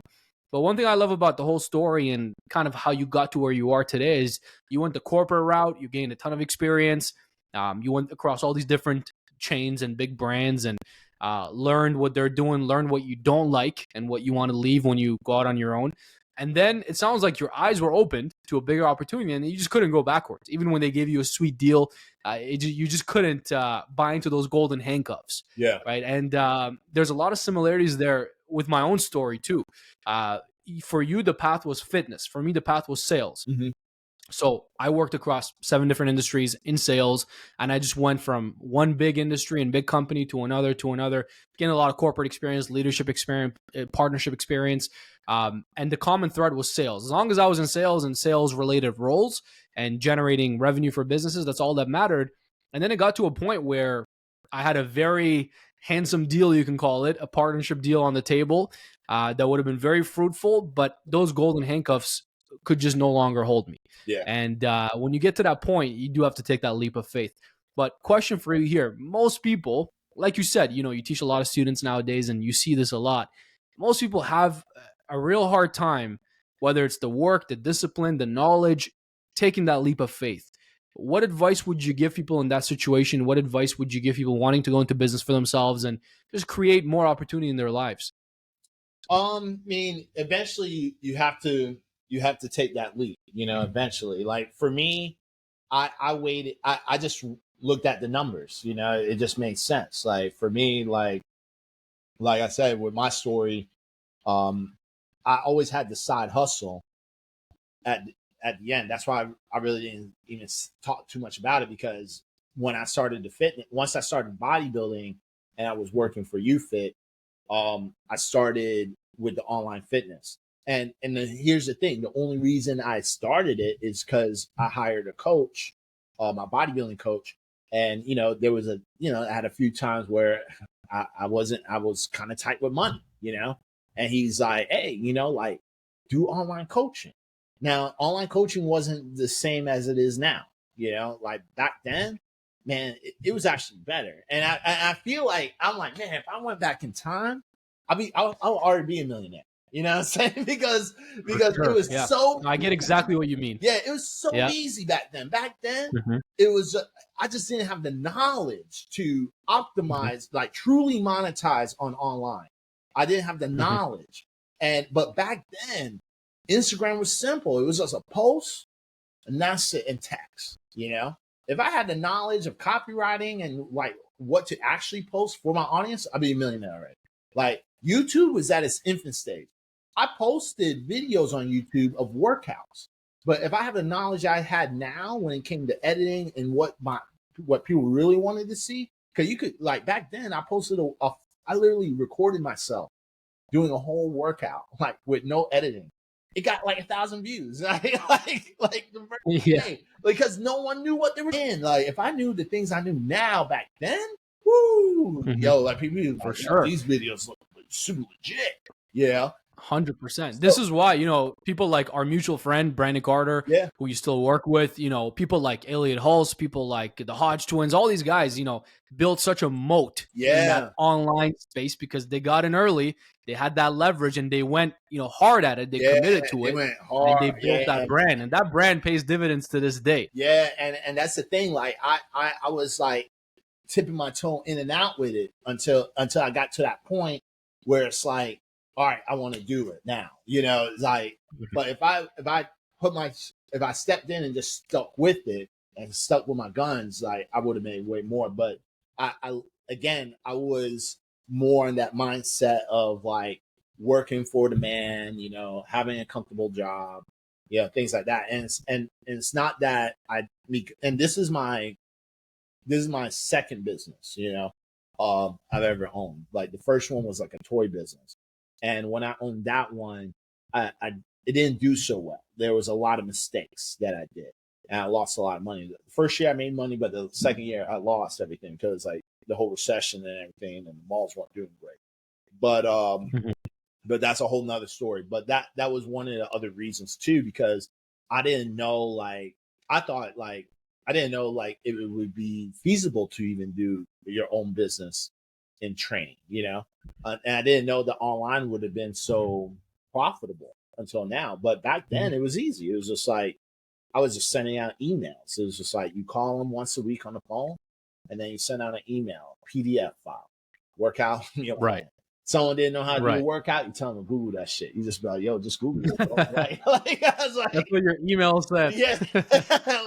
But one thing I love about the whole story and kind of how you got to where you are today is you went the corporate route, you gained a ton of experience. You went across all these different chains and big brands and learned what they're doing, learned what you don't like and what you want to leave when you go out on your own. And then it sounds like your eyes were opened to a bigger opportunity and you just couldn't go backwards. Even when they gave you a sweet deal, you just couldn't buy into those golden handcuffs. Yeah. Right. And there's a lot of similarities there with my own story too. For you, the path was fitness. For me, the path was sales. So I worked across 7 different industries in sales, and I just went from one big industry and big company to another, getting a lot of corporate experience, leadership experience, partnership experience. And the common thread was sales. As long as I was in sales and sales related roles and generating revenue for businesses, that's all that mattered. And then it got to a point where I had a very handsome deal, you can call it, a partnership deal on the table that would have been very fruitful, but those golden handcuffs could just no longer hold me. Yeah. And when you get to that point, you do have to take that leap of faith. But question for you here, most people, like you said, you teach a lot of students nowadays and you see this a lot. Most people have a real hard time, whether it's the work, the discipline, the knowledge, taking that leap of faith. What advice would you give people in that situation? What advice would you give people wanting to go into business for themselves and just create more opportunity in their lives? I mean, eventually you have to take that leap, eventually. Like for me, I waited, I just looked at the numbers, it just made sense. Like for me, like I said, with my story, I always had the side hustle at at the end. That's why I really didn't even talk too much about it, because when I started the fitness, once I started bodybuilding and I was working for YouFit, I started with the online fitness. And then here's the thing: the only reason I started it is because I hired a coach, my bodybuilding coach, and there was I had a few times where I was kind of tight with money, and he's like, hey, like do online coaching. Now, online coaching wasn't the same as it is now, like back then, man, it was actually better. And I feel like I'm like, man, if I went back in time, I'll already be a millionaire. You know what I'm saying? For Because it sure. was Yeah. so I get exactly what you mean. yeah, it was so Yeah. easy back then. Back then, Hmm. it was I just didn't have the knowledge to Hmm. optimize, like truly monetize on online. I didn't have the Hmm. knowledge, but back then, Instagram was simple. It was just a post, and that's it, in text. If I had the knowledge of copywriting and like what to actually post for my audience, I'd be a millionaire already. Like YouTube was at its infant stage. I posted videos on YouTube of workouts, but if I have the knowledge I had now when it came to editing and what people really wanted to see, because you could, like back then, I posted I literally recorded myself doing a whole workout like with no editing. It got like 1,000 views, like the first Yeah. day, because no one knew what they were in. Like if I knew the things I knew now back then, woo, Hmm. yo, like people were For like, yo, sure. these videos look super legit. Yeah. 100%. This So is why, people like our mutual friend, Brandon Carter, yeah, who you still work with, people like Elliot Hulse, people like the Hodge twins, all these guys, built such a moat in that yeah, online space because they got in early, they had that leverage and they went, hard at it. They yeah. committed to They it went and then hard. they built Yeah, that brand and that brand pays dividends to this day. yeah. And that's the thing. Like I was like tipping my toe in and out with it until I got to that point where it's like, all right, I want to do it now. It's like, but if I stepped in and just stuck with it and stuck with my guns, like I would have made way more. But I again, I was more in that mindset of like working for the man, having a comfortable job, things like that. And it's not that and this is my second business, I've ever owned. Like the first one was like a toy business, and when I owned that one, I it didn't do so well. There was a lot of mistakes that I did, and I lost a lot of money. The first year I made money, but the second year I lost everything because like the whole recession and everything, and the malls weren't doing great. But Mhm. but that's a whole nother story. But that was one of the other reasons too, because I didn't know, like I thought like I didn't know like it would be feasible to even do your own business in training, and I didn't know that online would have been so profitable until now. But back then it was easy. It was just like I was just sending out emails. It was just like you call them once a week on the phone, and then you send out an email, PDF file, workout your Right. plan. Someone didn't know how to do a Right. workout, you tell them to Google that shit. You just be like, yo, just Google it, bro. Like, like I was That's like, what your email said. yeah,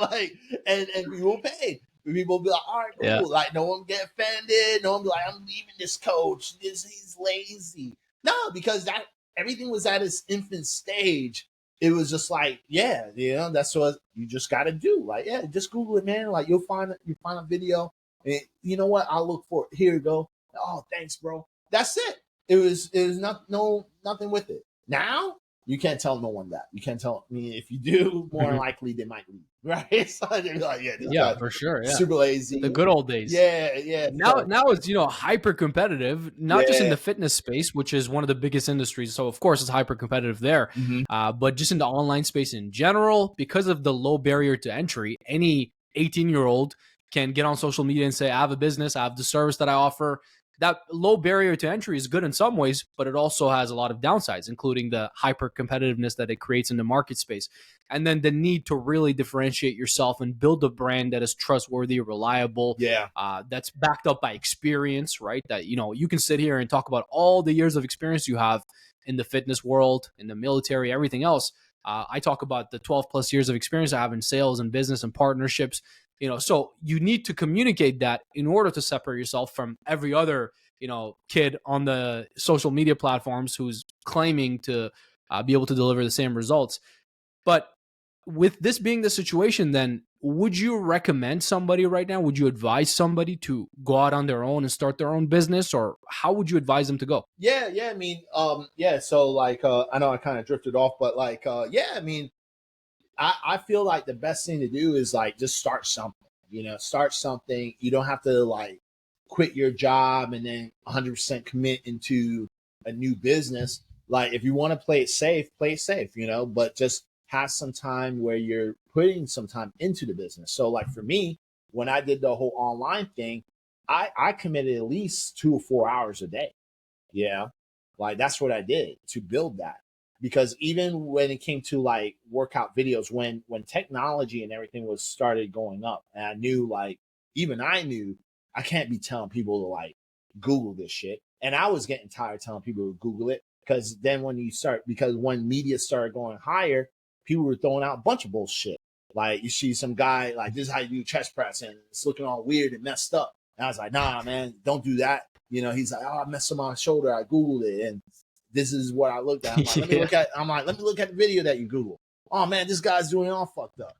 like, and people pay. People be like, all right, Yeah. cool. Like, no one get offended. No one be like, I'm leaving this coach. He's lazy. No, because that everything was at its infant stage, it was just like, yeah, that's what you just got to do. Like, yeah, just Google it, man. Like, you find a video, and you know what? I'll look for it. Here you go. Oh, thanks, bro. That's it. It was nothing with it. Now you can't tell no one that. You can't tell. I mean, if you do, more likely they might leave, right? So they're like, yeah, this Yeah, guy's for sure. Yeah. super lazy. The good old days. Yeah, yeah. Now it's, hyper competitive, not just in Yeah. the fitness space, which is one of the biggest industries. So of course it's hyper competitive there, Mhm. but just in the online space in general, because of the low barrier to entry, any 18-year-old can get on social media and say, I have a business, I have the service that I offer. That low barrier to entry is good in some ways, but it also has a lot of downsides, including the hyper competitiveness that it creates in the market space. And then the need to really differentiate yourself and build a brand that is trustworthy, reliable, Yeah. that's backed up by experience, right? That, you can sit here and talk about all the years of experience you have in the fitness world, in the military, everything else. I talk about the 12 plus years of experience I have in sales and business and partnerships. So you need to communicate that in order to separate yourself from every other, kid on the social media platforms who's claiming to be able to deliver the same results. But with this being the situation, then would you recommend somebody right now? Would you advise somebody to go out on their own and start their own business, or how would you advise them to go? Yeah, yeah. I mean, yeah. So like, I know I kind of drifted off, but like, yeah. I mean, I feel like the best thing to do is like just start something. Start something. You don't have to like quit your job and then 100% commit into a new business. Like, if you want to play it safe, play it safe. But just have some time where you're putting some time into the business. So like for me, when I did the whole online thing, I committed at least 2 or 4 hours a day. Yeah. Like, that's what I did to build that. Because even when it came to like workout videos, when technology and everything was started going up, and I knew, like, even I knew I can't be telling people to like Google this shit. And I was getting tired telling people to Google it, because then because when media started going higher, people were throwing out a bunch of bullshit. Like, you see some guy like, this is how you do chest press, and it's looking all weird and messed up. And I was like, nah, man, don't do that. He's like, oh, I messed up my shoulder. I Googled it, and this is what I looked at. Let me look at. Let me look at the video that you Google. Oh man, this guy's doing it all fucked up.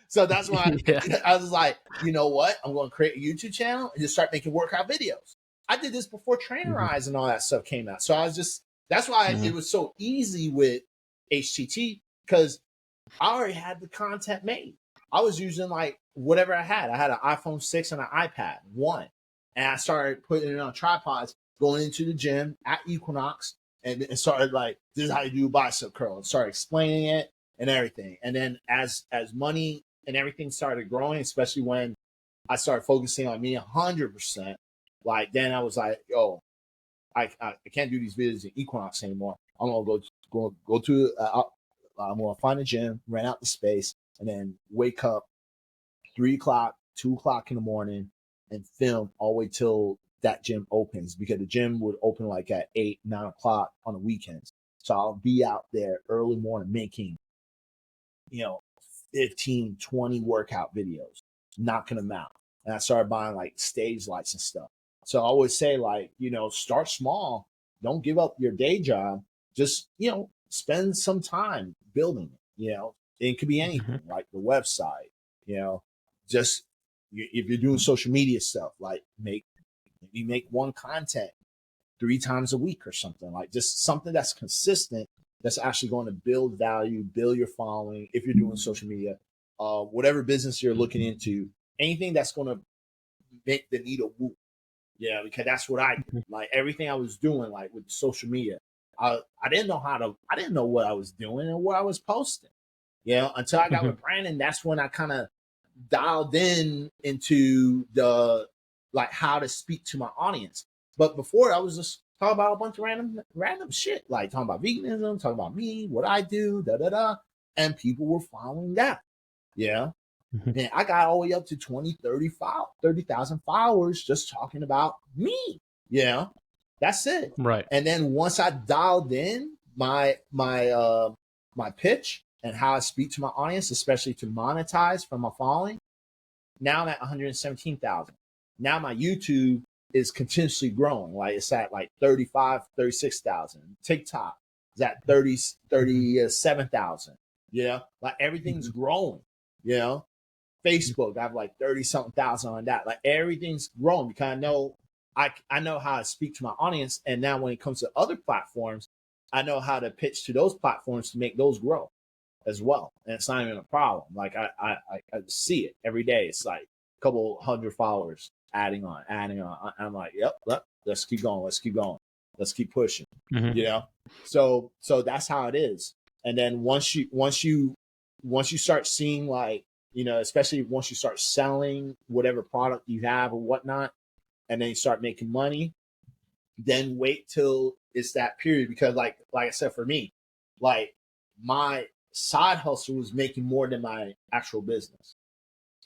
So that's why Yeah. I was like, you know what? I'm going to create a YouTube channel and just start making workout videos. I did this before Trainerize and all that stuff came out. So that's why it was so easy with HTT, because I already had the content made. I was using like whatever I had. I had an iPhone 6 and an iPad 1. And I started putting it on tripods, going into the gym at Equinox, and started like, this is how you do bicep curl, and started explaining it and everything. And then as money and everything started growing, especially when I started focusing on me 100%, like, then I was like, yo, I can't do these videos in Equinox anymore. I'm gonna go to I'm gonna find a gym, rent out the space, and then wake up 3 o'clock, 2 o'clock in the morning, and film all the way till that gym opens, because the gym would open like at 8, 9 o'clock on the weekends. So I'll be out there early morning making, 15, 20 workout videos, knocking them out. And I started buying like stage lights and stuff. So I always say, like, start small. Don't give up your day job. Just, spend some time building it. It could be anything, like the website, just if you're doing social media stuff, like maybe make one content 3 times a week or something, like just something that's consistent, that's actually going to build value, build your following. If you're doing social media, whatever business you're looking into, anything that's going to make the needle move. Yeah, because that's what I did. Like, everything I was doing, like with social media, I didn't know what I was doing and what I was posting. Until I got with Brandon, that's when I kind of dialed into the, like, how to speak to my audience. But before, I was just talking about a bunch of random shit, like talking about veganism, talking about me, what I do, and people were following that. And I got all the way up to 20, 30,000 followers just talking about me. That's it. Right. And then once I dialed in my pitch and how I speak to my audience, especially to monetize from my following, now I'm at 117,000. Now my YouTube is continuously growing. Like, it's at like 35, 36,000. TikTok, is at 37,000. You know, like everything's growing. You know, Facebook, I have like 30 something thousand on that. Like everything's growing because I know how to speak to my audience. And now when it comes to other platforms, I know how to pitch to those platforms to make those grow as well. And it's not even a problem. Like I see it every day. It's like a couple hundred followers adding on. I'm like, yep, let's keep going. Let's keep going. Let's keep pushing. You know? So that's how it is. And then once you start seeing, like, you know, especially once you start selling whatever product you have or whatnot, and then you start making money, then wait till it's that period. Because like I said, for me, like my side hustle was making more than my actual business,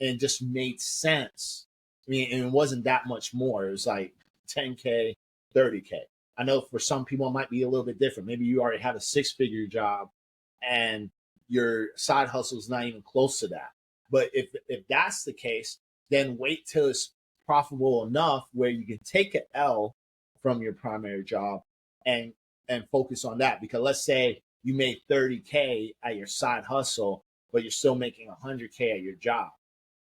and it just made sense. I mean, and it wasn't that much more. It was like 10K, 30K. I know for some people it might be a little bit different. Maybe you already have a 6-figure job and your side hustle is not even close to that. But if that's the case, then wait till it's profitable enough where you can take an L from your primary job and focus on that. Because let's say you made 30K at your side hustle, but you're still making 100K at your job.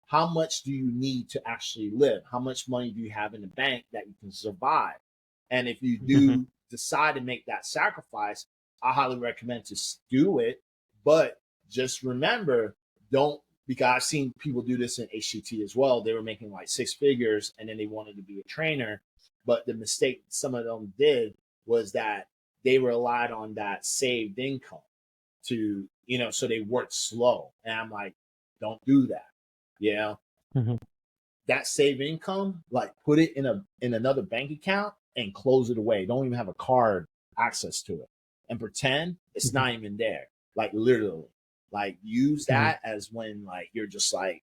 How much do you need to actually live? How much money do you have in the bank that you can survive? And if you do decide to make that sacrifice, I highly recommend to do it. But just remember, because I've seen people do this in HCT as well. They were making like 6 figures and then they wanted to be a trainer. But the mistake some of them did was that they relied on that saved income to, you know, so they worked slow. And I'm like, don't do that. You know, that saved income, like put it in another bank account and close it away. Don't even have a card access to it and pretend it's not even there. Like literally, like use that as when like you're just like,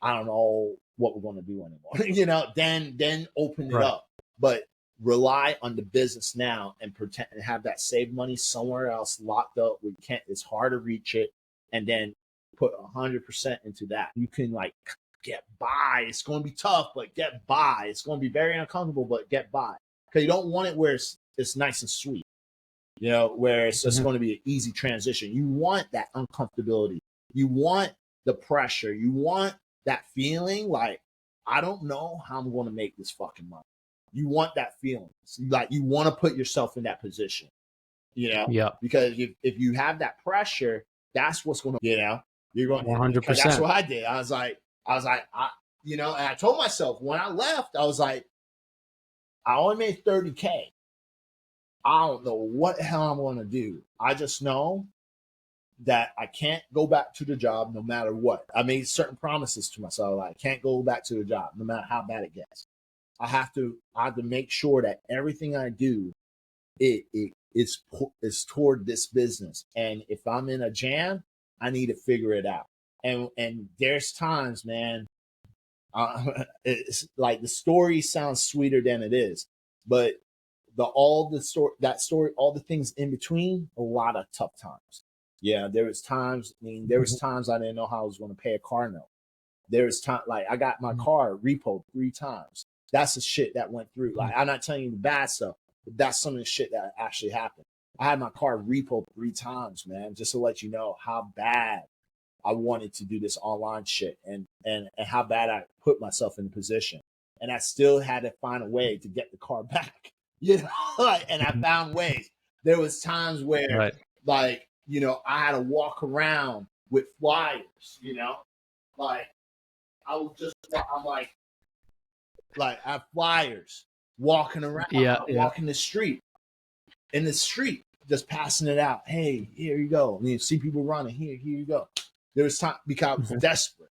I don't know what we're going to do anymore. You know, then open it up. But rely on the business now and pretend and have that saved money somewhere else locked up. We can't. It's hard to reach it, and then put 100% into that. You can like get by. It's going to be tough, but get by. It's going to be very uncomfortable, but get by. Because you don't want it where it's nice and sweet, you know, where it's just going to be an easy transition. You want that uncomfortability. You want the pressure. You want that feeling like, I don't know how I'm going to make this fucking money. You want that feeling. Like you want to put yourself in that position, you know? Yeah. Because if you have that pressure, that's what's going to, you know, you're going 100%. That's what I did. I was like, you know, and I told myself when I left, I was like, I only made 30K. I don't know what the hell I'm going to do. I just know that I can't go back to the job no matter what. I made certain promises to myself. Like, I can't go back to the job no matter how bad it gets. I have to make sure that everything I do, it's toward this business. And if I'm in a jam, I need to figure it out. And there's times, man, it's like the story sounds sweeter than it is, but all the things in between, a lot of tough times. Yeah, there was times. I mean, there was times I didn't know how I was going to pay a car note. There was time like I got my car repoed 3 times. That's the shit that went through. Like, I'm not telling you the bad stuff, but that's some of the shit that actually happened. I had my car repoed 3 times, man, just to let you know how bad I wanted to do this online shit and how bad I put myself in the position. And I still had to find a way to get the car back, you know, like, and I found ways. There was times where like, you know, I had to walk around with flyers, you know, like I'm like I have flyers walking around, walking the street, just passing it out. Hey, here you go. I mean, see people running here you go. There was time because I was desperate.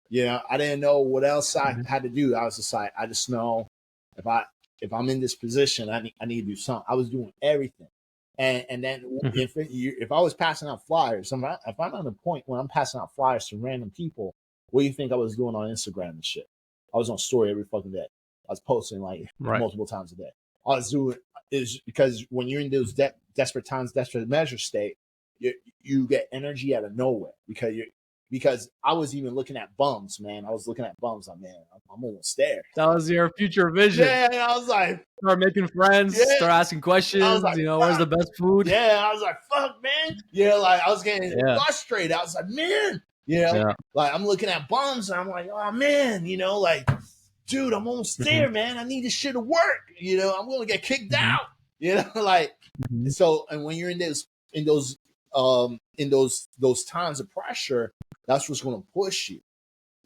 You know, I didn't know what else I had to do. I was just like, I just know if I'm in this position, I need to do something. I was doing everything. And then if I was passing out flyers, if I'm on the point when I'm passing out flyers to random people, what do you think I was doing on Instagram and shit? I was on story every fucking day. I was posting like multiple times a day. I was doing is because when you're in those desperate times, desperate measure state, you get energy out of nowhere because because I was even looking at bums, man. I was looking at bums. Like, man, I'm almost there. That was your future vision. Yeah, and I was like, Start making friends, yeah. start asking I was questions, like, you know, where's the best food? yeah, I was like, fuck, man. Yeah, like I was getting Yeah. frustrated. I was like, man, you know, Yeah. like I'm looking at bums and I'm like, oh man, you know, like, dude, I'm almost there, man. I need this shit to work. You know, I'm gonna get kicked out. You know, like so. And when you're in those times of pressure, that's what's gonna push you.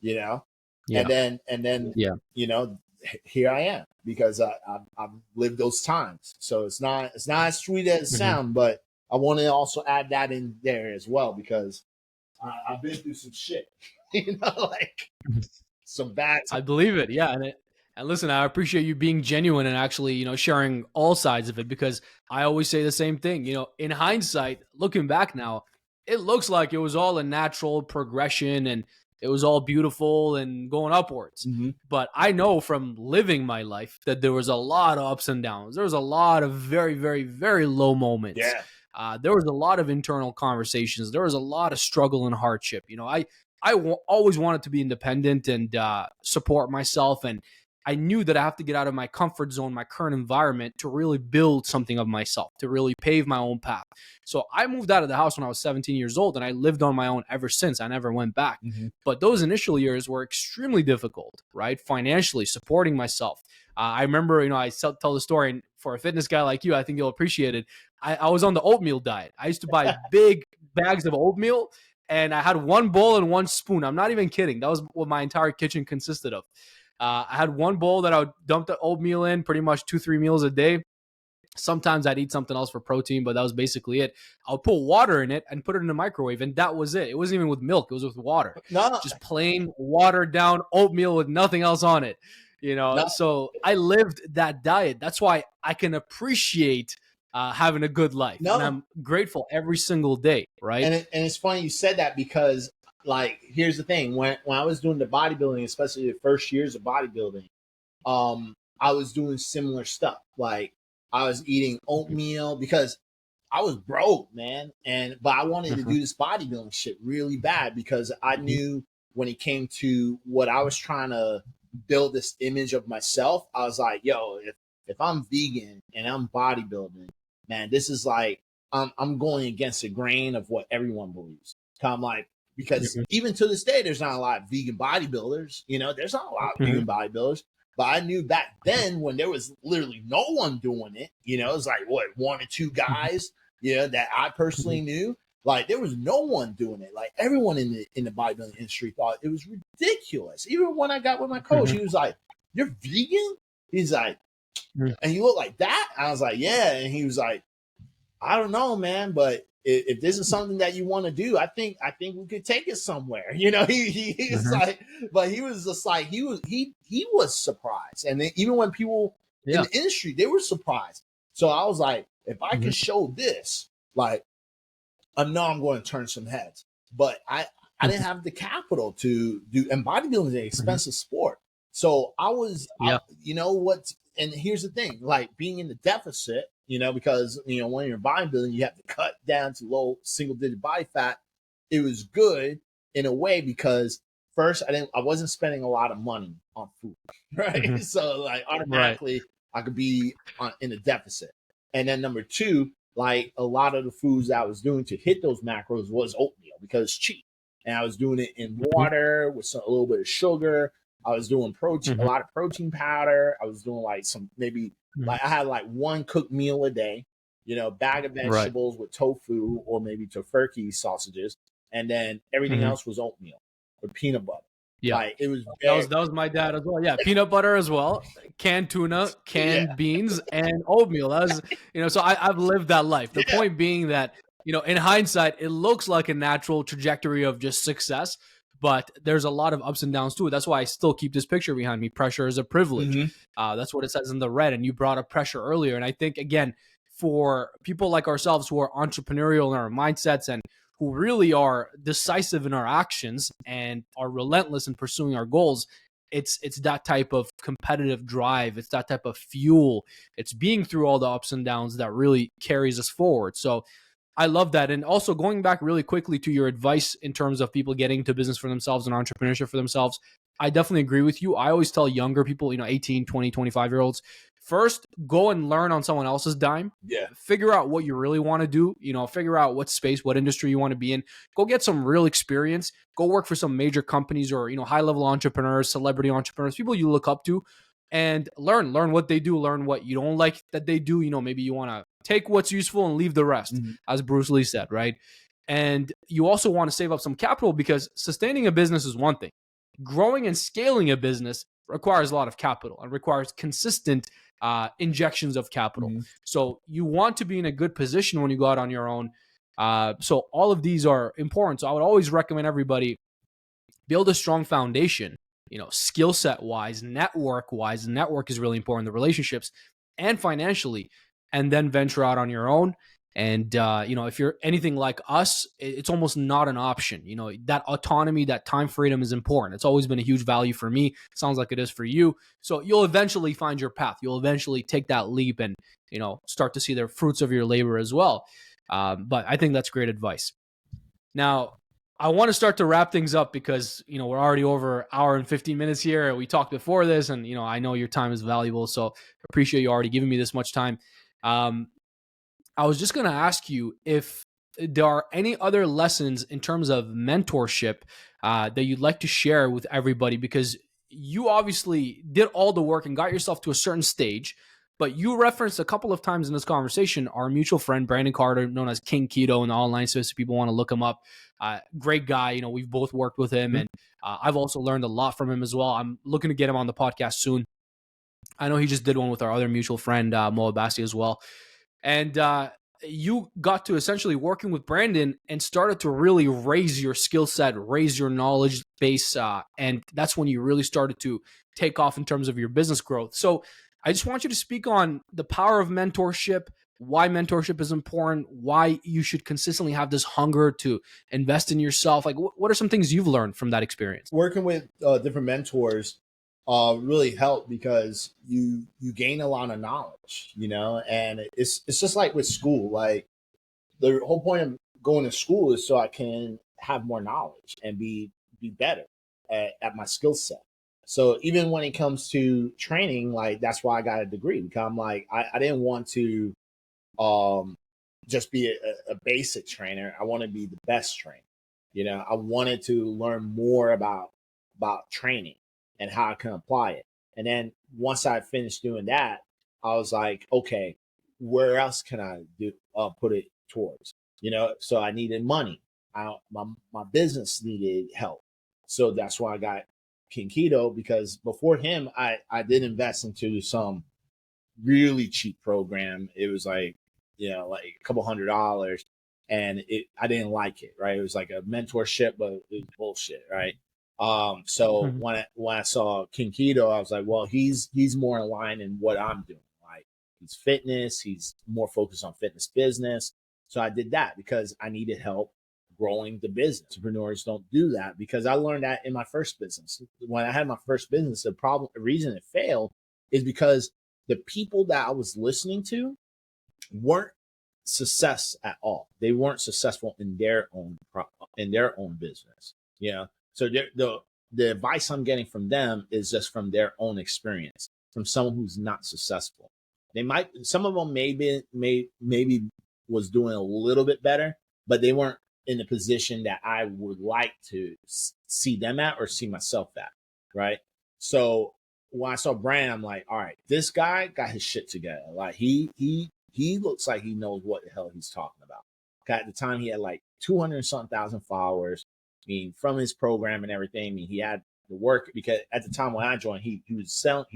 You know, Yeah. and then Yeah. you know, here I am because I've lived those times. So it's not as sweet as it sounds, but I want to also add that in there as well because I've been through some shit, you know, like some bad. I believe it. Yeah. And listen, I appreciate you being genuine and actually, you know, sharing all sides of it, because I always say the same thing. You know, in hindsight, looking back now, it looks like it was all a natural progression and it was all beautiful and going upwards. But I know from living my life that there was a lot of ups and downs. There was a lot of very, very, very low moments. Yeah. There was a lot of internal conversations. There was a lot of struggle and hardship. You know, I always wanted to be independent and support myself. And I knew that I have to get out of my comfort zone, my current environment, to really build something of myself, to really pave my own path. So I moved out of the house when I was 17 years old, and I lived on my own ever since. I never went back. But those initial years were extremely difficult, right? Financially, supporting myself. I remember, you know, I tell the story, and for a fitness guy like you, I think you'll appreciate it. I was on the oatmeal diet. I used to buy big bags of oatmeal, and I had one bowl and one spoon. I'm not even kidding. That was what my entire kitchen consisted of. I had one bowl that I would dump the oatmeal in pretty much 2-3 meals a day. Sometimes I'd eat something else for protein, but that was basically it. I would put water in it and put it in the microwave, and that was it. It wasn't even with milk. It was with water. No, Just plain watered down oatmeal with nothing else on it. You know, no. so I lived that diet. That's why I can appreciate having a good life. No. And I'm grateful every single day, right? And it's funny you said that because, like, here's the thing: when I was doing the bodybuilding, especially the first years of bodybuilding, I was doing similar stuff. Like, I was eating oatmeal because I was broke, man, but I wanted to do this bodybuilding shit really bad because I knew when it came to what I was trying to build this image of myself, I was like, yo, if I'm vegan and I'm bodybuilding, man, this is like I'm going against the grain of what everyone believes. I'm like, because even to this day, there's not a lot of vegan bodybuilders. You know, there's not a lot of vegan bodybuilders. But I knew back then when there was literally no one doing it, you know, it was like, what, 1 or 2 guys, you know, that I personally knew. Like, there was no one doing it. Like, everyone in the bodybuilding industry thought it was ridiculous. Even when I got with my coach, he was like, you're vegan? He's like, and you look like that? I was like, yeah. And he was like, I don't know, man, but if this is something that you want to do, I think we could take it somewhere. You know, he was like, but he was just like, he was surprised. And then even when people in the industry, they were surprised. So I was like, if I can show this, like, I know I'm going to turn some heads, but I didn't have the capital to do, and bodybuilding is an expensive sport. So I was, you know what? And here's the thing, like, being in the deficit, you know, because, you know, when you're bodybuilding, you have to cut down to low single digit body fat. It was good in a way because first I wasn't spending a lot of money on food, right? So like automatically I could be in a deficit. And then number 2, like, a lot of the foods that I was doing to hit those macros was oatmeal because it's cheap. And I was doing it in water with a little bit of sugar. I was doing protein, a lot of protein powder. I was doing like some, maybe like I had like 1 cooked meal a day, you know, bag of vegetables with tofu or maybe tofurkey sausages. And then everything else was oatmeal or peanut butter. Yeah, like, it was that was my dad as well. Yeah, peanut butter as well, canned tuna, canned beans, and oatmeal. That was, you know, so I've lived that life. The point being that, you know, in hindsight, it looks like a natural trajectory of just success, but there's a lot of ups and downs to it. That's why I still keep this picture behind me. Pressure is a privilege. That's what it says in the red. And you brought up pressure earlier. And I think, again, for people like ourselves who are entrepreneurial in our mindsets and who really are decisive in our actions and are relentless in pursuing our goals, it's that type of competitive drive. It's that type of fuel. It's being through all the ups and downs that really carries us forward. So I love that. And also going back really quickly to your advice in terms of people getting into business for themselves and entrepreneurship for themselves, I definitely agree with you. I always tell younger people, 18, 20, 25-year-olds, first go and learn on someone else's dime. Yeah. Figure out what you really want to do, figure out what space, what industry you want to be in. Go get some real experience. Go work for some major companies or, high-level entrepreneurs, celebrity entrepreneurs, people you look up to, and learn what they do, learn what you don't like that they do. Maybe you want to take what's useful and leave the rest, as Bruce Lee said, right? And you also want to save up some capital, because sustaining a business is one thing. Growing and scaling a business requires a lot of capital and requires consistent injections of capital. So you want to be in a good position when you go out on your own. So all of these are important. So I would always recommend everybody build a strong foundation, skill set wise, network wise. Network is really important, the relationships, and financially, and then venture out on your own. And, if you're anything like us, it's almost not an option. That autonomy, that time freedom is important. It's always been a huge value for me. Sounds like it is for you. So you'll eventually find your path. You'll eventually take that leap and, start to see the fruits of your labor as well. But I think that's great advice. Now, I want to start to wrap things up because, we're already over an hour and 15 minutes here. We talked before this, and, I know your time is valuable. So appreciate you already giving me this much time. I was just going to ask you if there are any other lessons in terms of mentorship that you'd like to share with everybody, because you obviously did all the work and got yourself to a certain stage, but you referenced a couple of times in this conversation our mutual friend, Brandon Carter, known as King Keto in the online space. If people want to look him up, great guy. We've both worked with him, and I've also learned a lot from him as well. I'm looking to get him on the podcast soon. I know he just did one with our other mutual friend, Moa Basti, as well. And you got to essentially working with Brandon and started to really raise your skill set, raise your knowledge base. And that's when you really started to take off in terms of your business growth. So I just want you to speak on the power of mentorship, why mentorship is important, why you should consistently have this hunger to invest in yourself. Like, what are some things you've learned from that experience? Working with different mentors really helped, because you gain a lot of knowledge, and it's just like with school. Like, the whole point of going to school is so I can have more knowledge and be better at my skill set. So even when it comes to training, like, that's why I got a degree, because I'm like, I didn't want to just be a basic trainer. I want to be the best trainer. I wanted to learn more about training and how I can apply it. And then once I finished doing that, I was like, okay, where else can I do put it towards? So I needed money. My business needed help. So that's why I got King Keto, because before him, I did invest into some really cheap program. It was like, like a couple $100, and I didn't like it. Right. It was like a mentorship, but it was bullshit. Right. So when I saw King Keto, I was like, well, he's more aligned in what I'm doing. Like, he's fitness, he's more focused on fitness business. So I did that because I needed help growing the business. Entrepreneurs don't do that, because I learned that in my first business. When I had my first business, the reason it failed is because the people that I was listening to weren't success at all. They weren't successful in their own business. So the advice I'm getting from them is just from their own experience, from someone who's not successful. Some of them maybe was doing a little bit better, but they weren't in the position that I would like to see them at or see myself at. Right. So when I saw Brand, I'm like, all right, this guy got his shit together. Like, he looks like he knows what the hell he's talking about. At the time, he had like 200 and something thousand followers. I mean, from his program and everything, I mean, he had the work, because at the time when I joined, he was still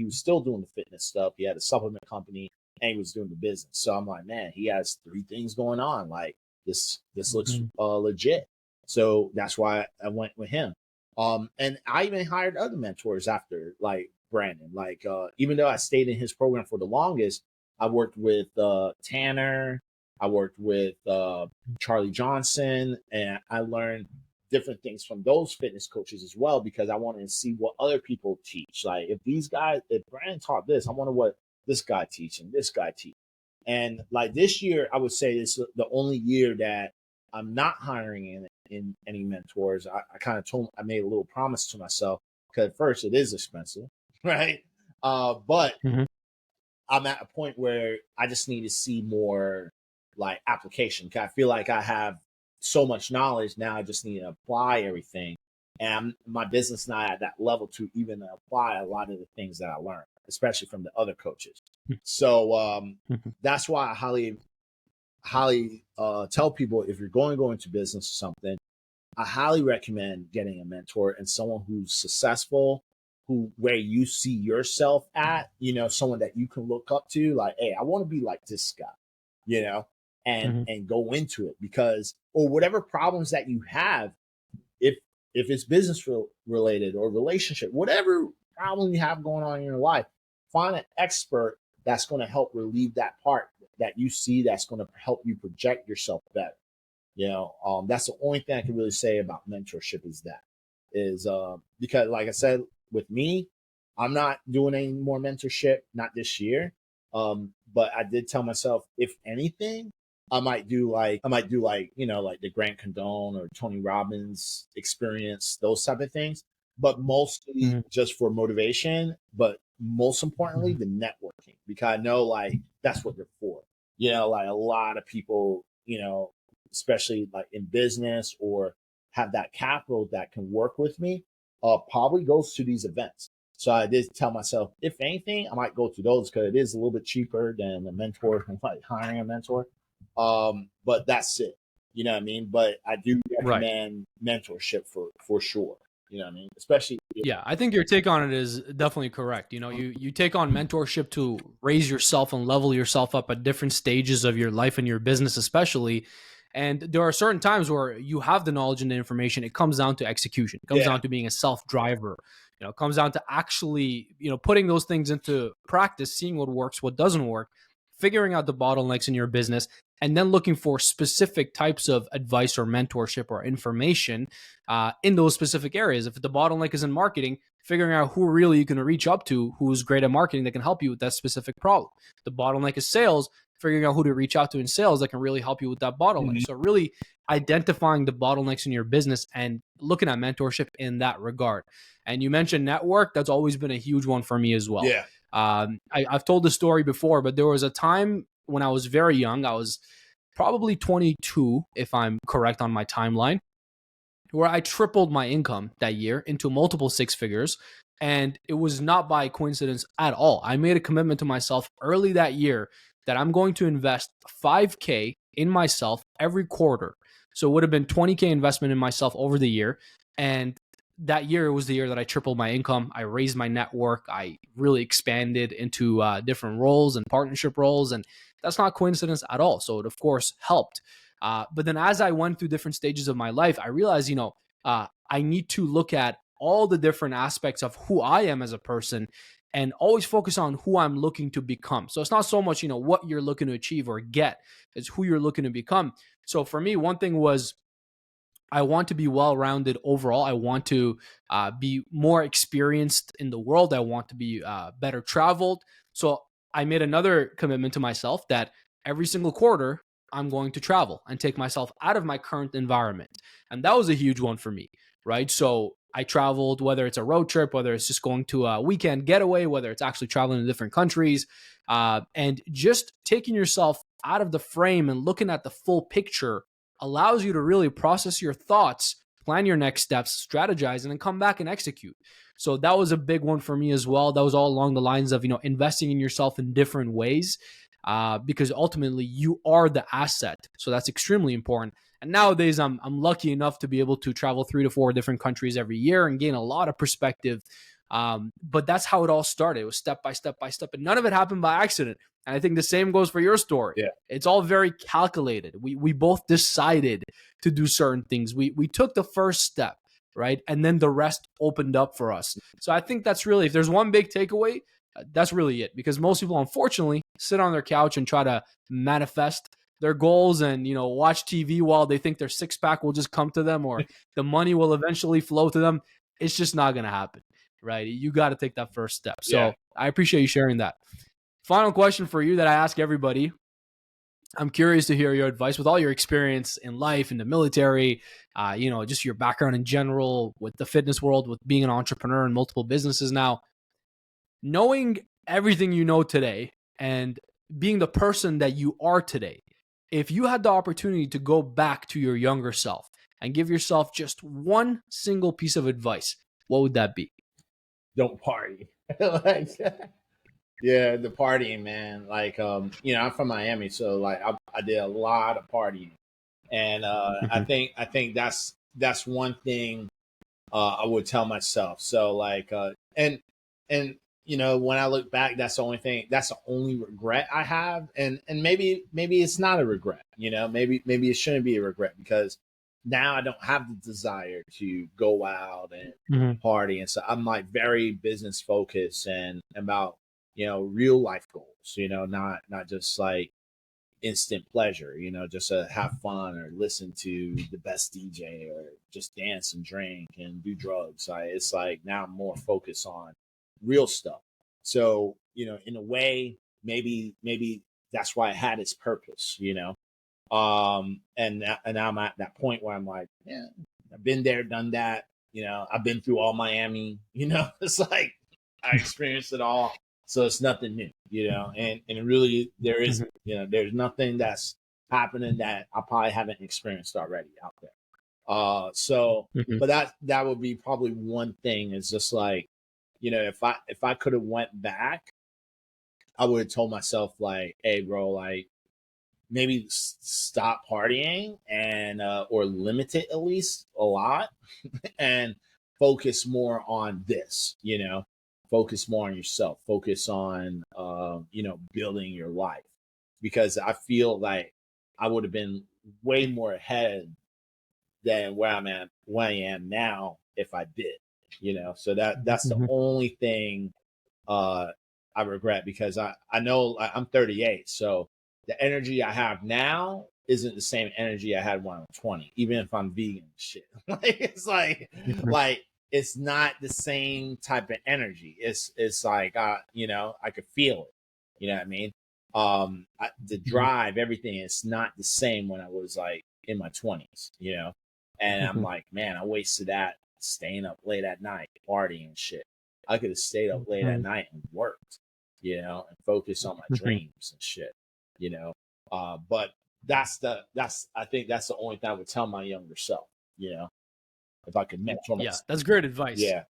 doing the fitness stuff. He had a supplement company, and he was doing the business. So I'm like, man, he has 3 things going on. Like, this looks legit. So that's why I went with him. And I even hired other mentors after, like Brandon. Like, even though I stayed in his program for the longest, I worked with Tanner. I worked with Charlie Johnson, and I learned different things from those fitness coaches as well, because I wanted to see what other people teach. Like, if Brandon taught this, I wonder what this guy teach and this guy teach. And like this year, I would say it's the only year that I'm not hiring in any mentors. I kind of I made a little promise to myself because at first it is expensive, right? But Mhm. I'm at a point where I just need to see more like application. 'Cause I feel like I have so much knowledge now. I just need to apply everything, and my business not at that level to even apply a lot of the things that I learned, especially from the other coaches. So Mhm. that's why I highly tell people if you're going to go into business or something, I highly recommend getting a mentor and someone who's successful, who where you see yourself at, someone that you can look up to, like, hey, I want to be like this guy, you know, Mhm. and go into it because or whatever problems that you have, if it's business related or relationship, whatever problem you have going on in your life, find an expert that's going to help relieve that part that you see that's going to help you project yourself better. That's the only thing I can really say about mentorship is that is because like I said, with me, I'm not doing any more mentorship, not this year. But I did tell myself, if anything, I might do like, like the Grant Cardone or Tony Robbins experience, those type of things, but mostly Mhm. just for motivation. But most importantly, Mhm. the networking, because I know like that's what they're for. Like a lot of people, especially like in business or have that capital that can work with me, probably goes to these events. So I did tell myself, if anything, I might go to those because it is a little bit cheaper than a mentor, like hiring a mentor. But that's it. You know what I mean? But I do Right. recommend mentorship for sure. You know what I mean? Especially Yeah, I think your take on it is definitely correct. You take on mentorship to raise yourself and level yourself up at different stages of your life and your business, especially. And there are certain times where you have the knowledge and the information. It comes down to execution. It comes yeah. down to being a self driver. It comes down to actually, putting those things into practice, seeing what works, what doesn't work, figuring out the bottlenecks in your business, and then looking for specific types of advice or mentorship or information in those specific areas. If the bottleneck is in marketing, figuring out who really you can reach up to who's great at marketing that can help you with that specific problem. The bottleneck is sales, figuring out who to reach out to in sales that can really help you with that bottleneck. Mhm. So really identifying the bottlenecks in your business and looking at mentorship in that regard. And you mentioned network. That's always been a huge one for me as well. Yeah. I've told the story before, but there was a time when I was very young. I was probably 22, if I'm correct on my timeline, where I tripled my income that year into multiple six figures. And it was not by coincidence at all. I made a commitment to myself early that year that I'm going to invest 5K in myself every quarter. So it would have been 20K investment in myself over the year. And that year was the year that I tripled my income. I raised my network. I really expanded into different roles and partnership roles. And that's not coincidence at all. So it, of course, helped. But then as I went through different stages of my life, I realized, I need to look at all the different aspects of who I am as a person and always focus on who I'm looking to become. So it's not so much, what you're looking to achieve or get, it's who you're looking to become. So for me, one thing was I want to be well rounded overall. I want to be more experienced in the world. I want to be better traveled. So I made another commitment to myself that every single quarter, I'm going to travel and take myself out of my current environment. And that was a huge one for me, right? So I traveled, whether it's a road trip, whether it's just going to a weekend getaway, whether it's actually traveling to different countries, and just taking yourself out of the frame and looking at the full picture allows you to really process your thoughts, plan your next steps, strategize, and then come back and execute. So that was a big one for me as well. That was all along the lines of, investing in yourself in different ways, because ultimately you are the asset. So that's extremely important. And nowadays, I'm lucky enough to be able to travel 3 to 4 different countries every year and gain a lot of perspective. But that's how it all started. It was step by step by step, and none of it happened by accident. And I think the same goes for your story. Yeah. It's all very calculated. We both decided to do certain things. We took the first step, right? And then the rest opened up for us. So I think that's really, if there's one big takeaway, that's really it. Because most people, unfortunately, sit on their couch and try to manifest their goals and, watch TV while they think their six pack will just come to them or the money will eventually flow to them. It's just not going to happen, right? You got to take that first step. Yeah. So I appreciate you sharing that. Final question for you that I ask everybody. I'm curious to hear your advice with all your experience in life, in the military, just your background in general with the fitness world, with being an entrepreneur in multiple businesses now. Knowing everything you know today and being the person that you are today, if you had the opportunity to go back to your younger self and give yourself just one single piece of advice, what would that be? Don't party. Like, yeah, the partying, man. Like, I'm from Miami, so like I did a lot of partying, and I Mhm. think that's one thing I would tell myself. So like, and when I look back, that's the only thing. That's the only regret I have, and maybe it's not a regret. Maybe it shouldn't be a regret because now I don't have the desire to go out and Mhm. party, and so I'm like very business focused and about real life goals. Not just like instant pleasure, just to have fun or listen to the best DJ or just dance and drink and do drugs. It's like now I'm more focused on real stuff. So, in a way, maybe that's why it had its purpose. And now I'm at that point where I'm like, yeah, I've been there, done that. I've been through all Miami. It's like I experienced it all, so it's nothing new. And really Mhm. there's nothing that's happening that I probably haven't experienced already out there. So, Mhm. but that would be probably one thing is just like, if I could have went back, I would have told myself like, hey, bro, like maybe stop partying and or limit it at least a lot and focus more on this. Focus more on yourself, focus on building your life, because I feel like I would have been way more ahead than where I am now if I did. So that's the Mhm. only thing uh I regret, because I know I'm 38, so the energy I have now isn't the same energy I had when I was 20, even if I'm vegan and shit. Like it's Mhm. like it's not the same type of energy. It's like I could feel it. You know what I mean? The Mhm. drive, everything is not the same when I was like in my 20s. And I'm Mhm. like, man, I wasted that staying up late at night, partying and shit. I could have stayed up late at Mhm. night and worked, and focused on my Mhm. dreams and shit, you know. But that's I think that's the only thing I would tell my younger self, if I could mentor Yeah, myself. that's great advice. Yeah.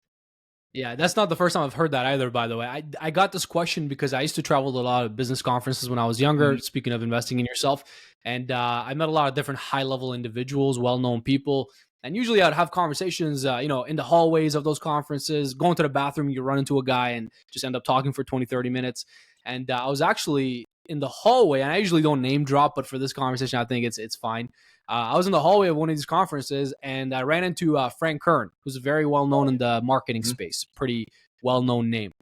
Yeah, that's not the first time I've heard that either, by the way. I got this question because I used to travel to a lot of business conferences when I was younger, Mhm. speaking of investing in yourself. And I met a lot of different high level individuals, well known people. And usually I'd have conversations, in the hallways of those conferences, going to the bathroom, you run into a guy and just end up talking for 20, 30 minutes. And I was actually in the hallway, and I usually don't name drop, but for this conversation, I think it's fine. I was in the hallway of one of these conferences, and I ran into Frank Kern, who's very well known in the marketing Mhm. space, pretty well known name,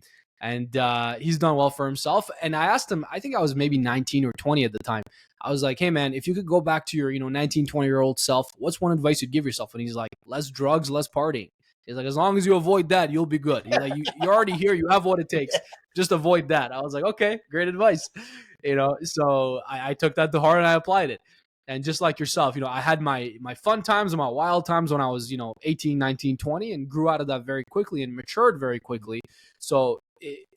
and he's done well for himself. And I asked him, I think I was maybe 19 or 20 at the time. I was like, "Hey man, if you could go back to your 19, 20-year-old self, what's one advice you'd give yourself?" And he's like, "Less drugs, less partying." He's like, "As long as you avoid that, you'll be good." He's like, "You're already here. You have what it takes. Just avoid that." I was like, "Okay, great advice." So I took that to heart and I applied it. And just like yourself, I had my fun times and my wild times when I was 18, 19, 20, and grew out of that very quickly and matured very quickly. So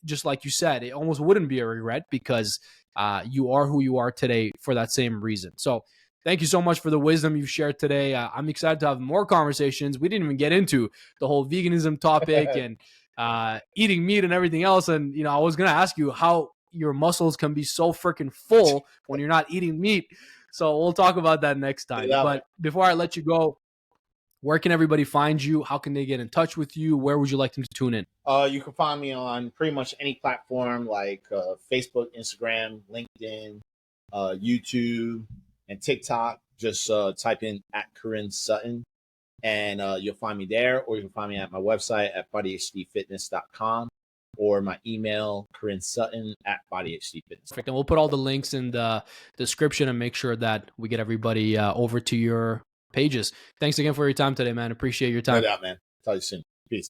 just like you said, it almost wouldn't be a regret because you are who you are today for that same reason. So thank you so much for the wisdom you've shared today. I'm excited to have more conversations. We didn't even get into the whole veganism topic and eating meat and everything else. And I was gonna ask you how your muscles can be so freaking full when you're not eating meat. So we'll talk about that next time. Yeah, man. But before I let you go, where can everybody find you? How can they get in touch with you? Where would you like them to tune in? You can find me on pretty much any platform like Facebook, Instagram, LinkedIn, YouTube, and TikTok. Just type in at Korin Sutton, and you'll find me there, or you can find me at my website at bodyhdfitness.com, or my email, korinsutton at bodyhdfitness.com. Perfect. And we'll put all the links in the description and make sure that we get everybody over to your pages. Thanks again for your time today, man. Appreciate your No time. doubt, man. Talk to you soon.